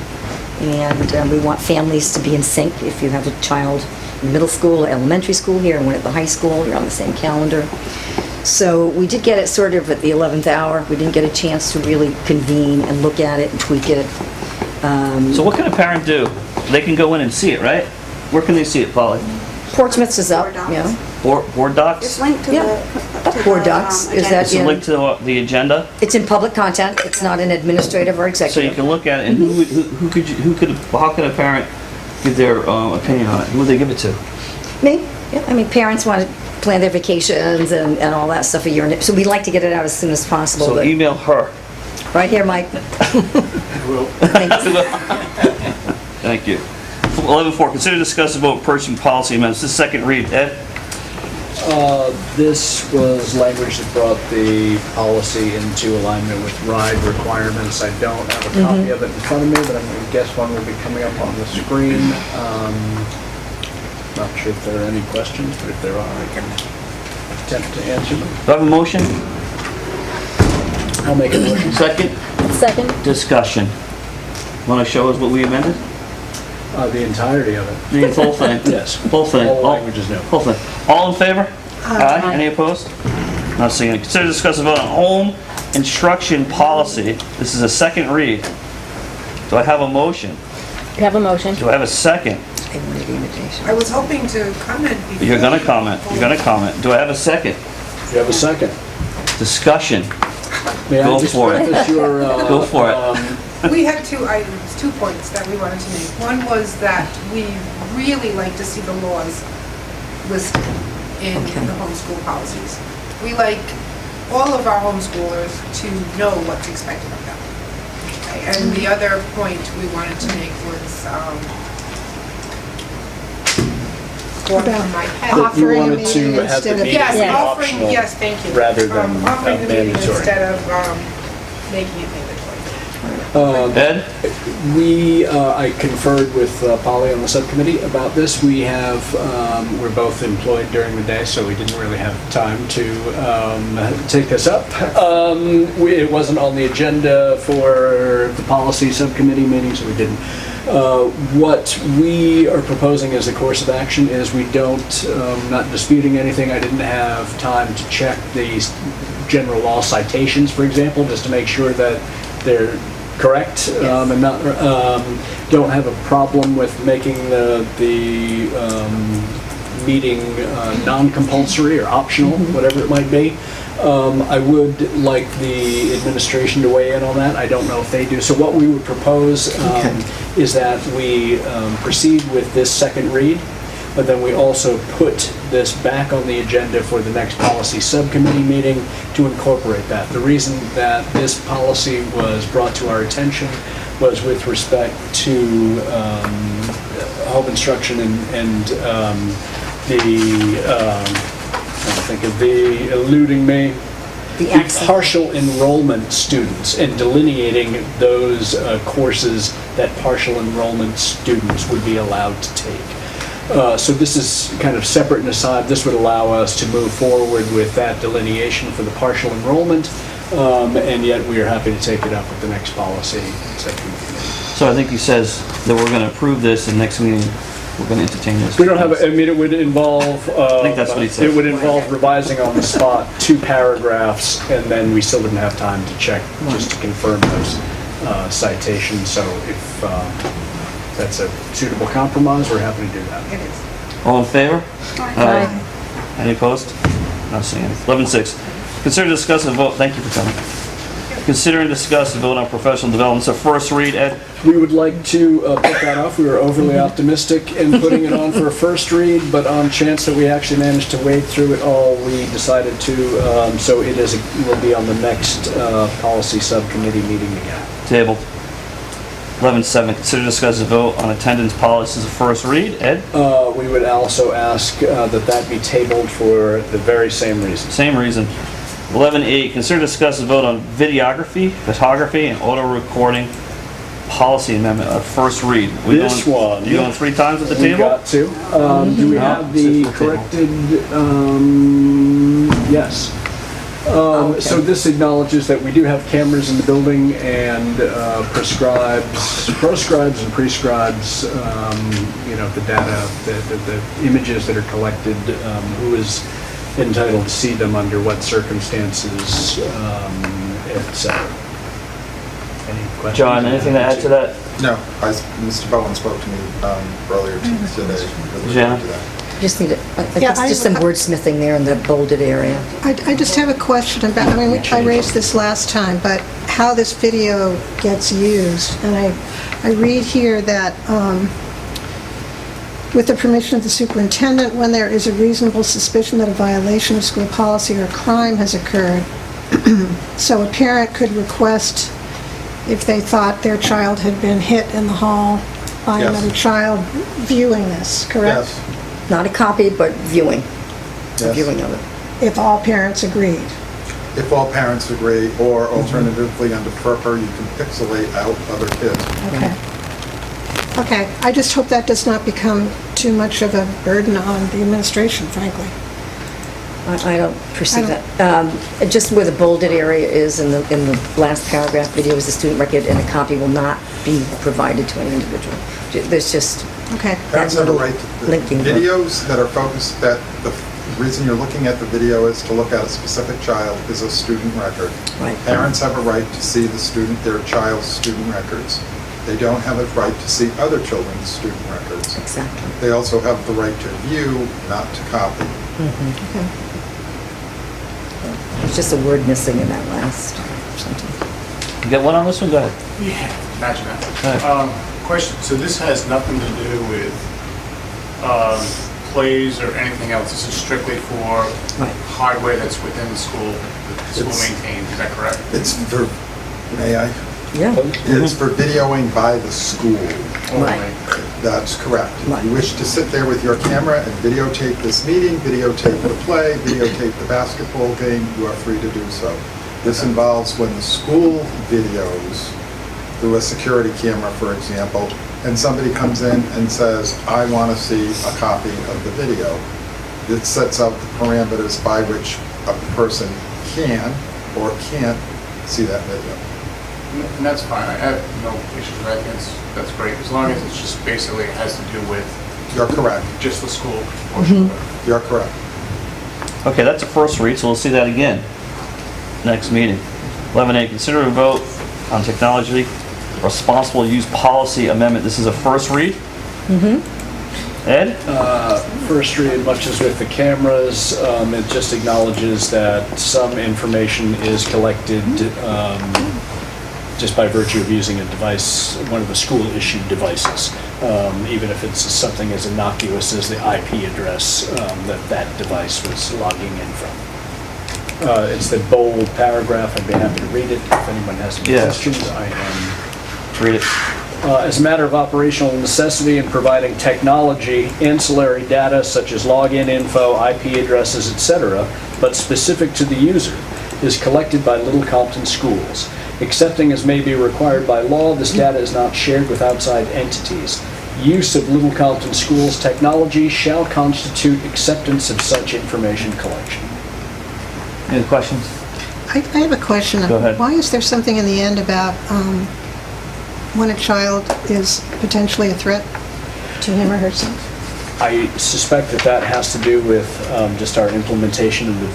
and we want families to be in sync. If you have a child in middle school or elementary school here and one at the high school, you're on the same calendar. So we did get it sort of at the 11th hour. We didn't get a chance to really convene and look at it and tweak it. So what can a parent do? They can go in and see it, right? Where can they see it, Polly? Portsmouth's is up, yeah. Board docs? It's linked to Yeah. the Board docs, is that It's a link to the agenda, It's in public content. It's not in administrative or so you executive. can look at it, and how could a parent give their opinion on it? Who would they give it to? Me? Yeah, I mean, parents want to plan their vacations and all that stuff a year, so we'd like to get it out as soon as possible. So but- email her. Right here, Mike. Thank you. 11.4, consider discuss about purchasing policy amendments. This is second read. Ed? This was language that brought the policy into alignment with RIDE requirements. I don't have a copy of it in front of me, but I'm going to guess one will be coming up on the screen. Not sure if there are any questions, but if there are, I can attempt to answer them. Do I have a motion? I'll make a motion. Second? Second? Discussion. Want to show us what we amended? The entirety of it. The whole thing? Yes. Whole thing? All language is new. Whole thing. All in favor? Aye. Any opposed? Not seeing it. Consider discuss a vote on home instruction policy. This is a second read. Do I have a motion? You have a motion. Do I have a second? I was hoping to comment before. You're gonna comment. You're gonna comment. Do I have a second? You have a second. Discussion. May I Go just for it. preface your, Go for it. We had two items, 2 points that we wanted to make. One was that we really like to see the laws listed in the homeschool policies. We like all of our homeschoolers to know what's expected of them. Okay, and the other point we wanted to make was, going from my head. That you Offering a wanted meeting to have the instead of- meeting Yes, be offering, optional yes, thank you. rather than Offering the meeting mandatory. instead of making it mandatory. Ed? I conferred with Polly on the subcommittee about this. We have, we're both employed during the day, so we didn't really have time to take this up. It wasn't on the agenda for the policy subcommittee meeting, so we didn't. What we are proposing as a course of action is we don't, not disputing anything. I didn't have time to check the general law citations, for example, just to make sure that they're correct, and not, don't have a problem with making the meeting non-compulsory or optional, whatever it might be. I would like the administration to weigh in on that. I don't know if they do. So what we would propose is that we proceed with this second read, but then we also put this back on the agenda for the next policy subcommittee meeting to incorporate that. The reason that this policy was brought to our attention was with respect to home instruction and I think of the eluding me. The accent. partial enrollment students and delineating those courses that partial enrollment students would be allowed to take. So this is kind of separate and aside. This would allow us to move forward with that delineation for the partial enrollment, and yet we are happy to take it up with the next policy subcommittee. So I think he says that we're going to approve this, and next meeting, we're going to entertain this. We don't have, I mean, it would involve, I think that's what he said. it would involve revising on the spot 2 paragraphs, and then we still wouldn't have time to check, just to confirm those citations. So if that's a suitable compromise, we're happy to do that. It is. All in favor? Aye. Any opposed? Not seeing any. 11.6. Consider, discuss, and vote, thank you for coming. Consider and discuss and vote on professional development. So first read, Ed? We would like to put that off. We were overly optimistic in putting it on for a first read, but on chance that we actually managed to wade through it all, we decided to, so it will be on the next policy subcommittee meeting again. Tabled. 11.7. Consider, discuss, and vote on attendance policies. First read, Ed? We would also ask that be tabled for the very same reason. Same reason. 11.8. Consider, discuss, and vote on videography, photography, and auto recording policy amendment. First read. This one. You going 3 times at the We table? got to. Do we have the corrected? Yes. So this acknowledges that we do have cameras in the building and proscribes and prescribes, the data, the images that are collected, who is entitled to see them, under what circumstances, etc. Any questions? John, anything to add to that? No, Mr. Bowen spoke to me earlier today. Jana? Just need Yeah, just some wordsmithing there in the bolded area. I just have a question about, I mean, I raised this last time, but how this video gets used. And I read here that, with the permission of the superintendent, when there is a reasonable suspicion that a violation of school policy or crime has occurred, so a parent could request, if they thought their child had been hit in the hall by Yes. another child, viewing this, correct? Yes. Not a copy, but viewing. A Yes. viewing of it. If all parents agreed. If all parents agree, or alternatively under FERPA, you can pixelate out other kids. Okay. Okay, I just hope that does not become too much of a burden on the administration, frankly. I don't perceive that. Just where the bolded area is in the last paragraph, video is the student record, and a copy will not be provided to any individual. There's just Okay. Parents have a right to linking. videos that are focused, that the reason you're looking at the video is to look at a specific child is a student record. Right. Parents have a right to see their child's student records. They don't have a right to see other children's student records. Exactly. They also have the right to view, not to copy. Okay. There's just a word missing in that last sentence. You got one on this one? Go ahead. Yeah, imagine that. Go ahead. Question, so this has nothing to do with plays or anything else? This is strictly for hardware that's within the school, that the school maintains, is that correct? It's for, may I? Yeah. It's for videoing by the school. Right. That's correct. If Right. you wish to sit there with your camera and videotape this meeting, videotape the play, videotape the basketball game, you are free to do so. This involves when the school videos through a security camera, for example, and somebody comes in and says, I want to see a copy of the video. It sets out the parameters by which a person can or can't see that video. And that's fine, I have no issues with that, I think that's great, as long as it's just basically has to do with You're correct. just the school portion of it. You're correct. Okay, that's a first read, so we'll see that again next meeting. 11.8. Consider a vote on technology responsible use policy amendment. This is a first read. Ed? First read, much as with the cameras, it just acknowledges that some information is collected just by virtue of using a device, one of the school-issued devices, even if it's something as innocuous as the IP address that device was logging in from. It's the bold paragraph. I'd be happy to read it if anyone has any questions. I am. Read it. As a matter of operational necessity in providing technology, ancillary data such as login info, IP addresses, etc., but specific to the user, is collected by Little Compton schools. Accepting as may be required by law, this data is not shared with outside entities. Use of Little Compton schools' technology shall constitute acceptance of such information collection. Any questions? I have a question. Go ahead. Why is there something in the end about when a child is potentially a threat to him or herself? I suspect that has to do with just our implementation of the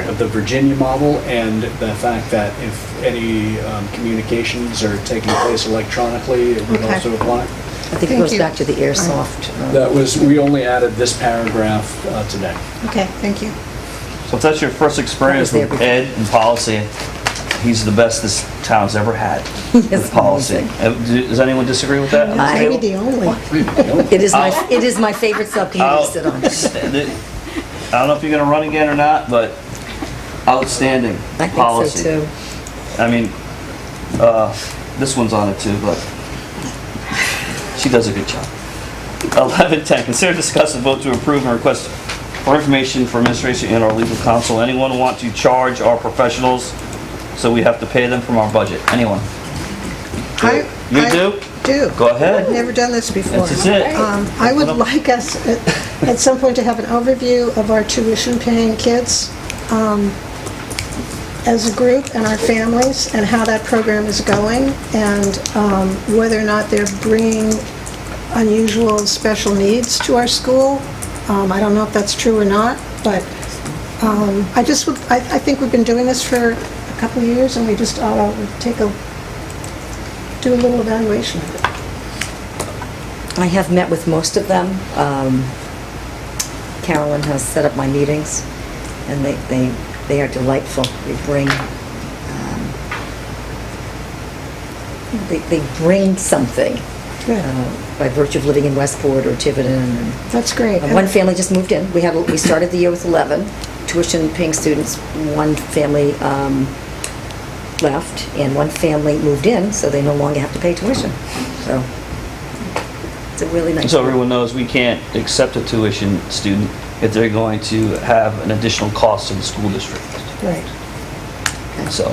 of the Virginia model, and the fact that if any communications are taking place electronically, it would also apply. I think it goes back to the airsoft. We only added this paragraph today. Okay, thank you. So if that's your first experience with ed and policy, he's the best this town's ever had with policy. Does anyone disagree with that? Maybe the only. It is my favorite subcommittee to sit on. I don't know if you're gonna run again or not, but outstanding policy. I think so too. I mean, this one's on it too, but she does a good job. 11:10, consider, discuss, and vote to approve and request for information for administration and our legal counsel. Anyone want to charge our professionals so we have to pay them from our budget? Anyone? You do? Do. Go ahead. I've never done this before. This is it. I would like us at some point to have an overview of our tuition-paying kids as a group and our families, and how that program is going, and whether or not they're bringing unusual special needs to our school. I don't know if that's true or not, but I think we've been doing this for a couple of years, and we just ought to do a little evaluation of it. I have met with most of them. Carolyn has set up my meetings, and they are delightful. They bring something by virtue of living in Westport or Tiverton. That's great. One family just moved in. We started the year with 11 tuition-paying students. One family left, and one family moved in, so they no longer have to pay tuition. So it's a really nice. So everyone knows we can't accept a tuition student if they're going to have an additional cost to the school district. Right. So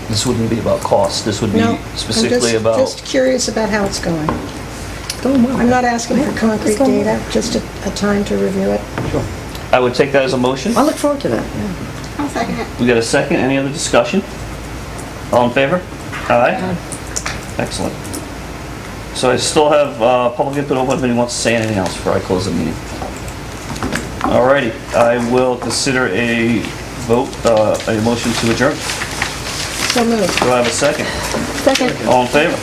this wouldn't be about cost. This would be No, specifically I'm just curious about how it's going. Going well. I'm not asking for concrete going data, just a time to review it. Sure. I would take that as a motion. I look forward to that. Yeah. I'll second it. We got a second. Any other discussion? All in favor? Aye. Excellent. So I still have public input open if anyone wants to say anything else before I close the meeting. Alrighty, I will consider a vote, a motion to adjourn. So moved. Do I have a second? Second. All in favor?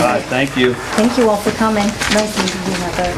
Aye, thank you. Thank you all for coming. Nice meeting you, Heather.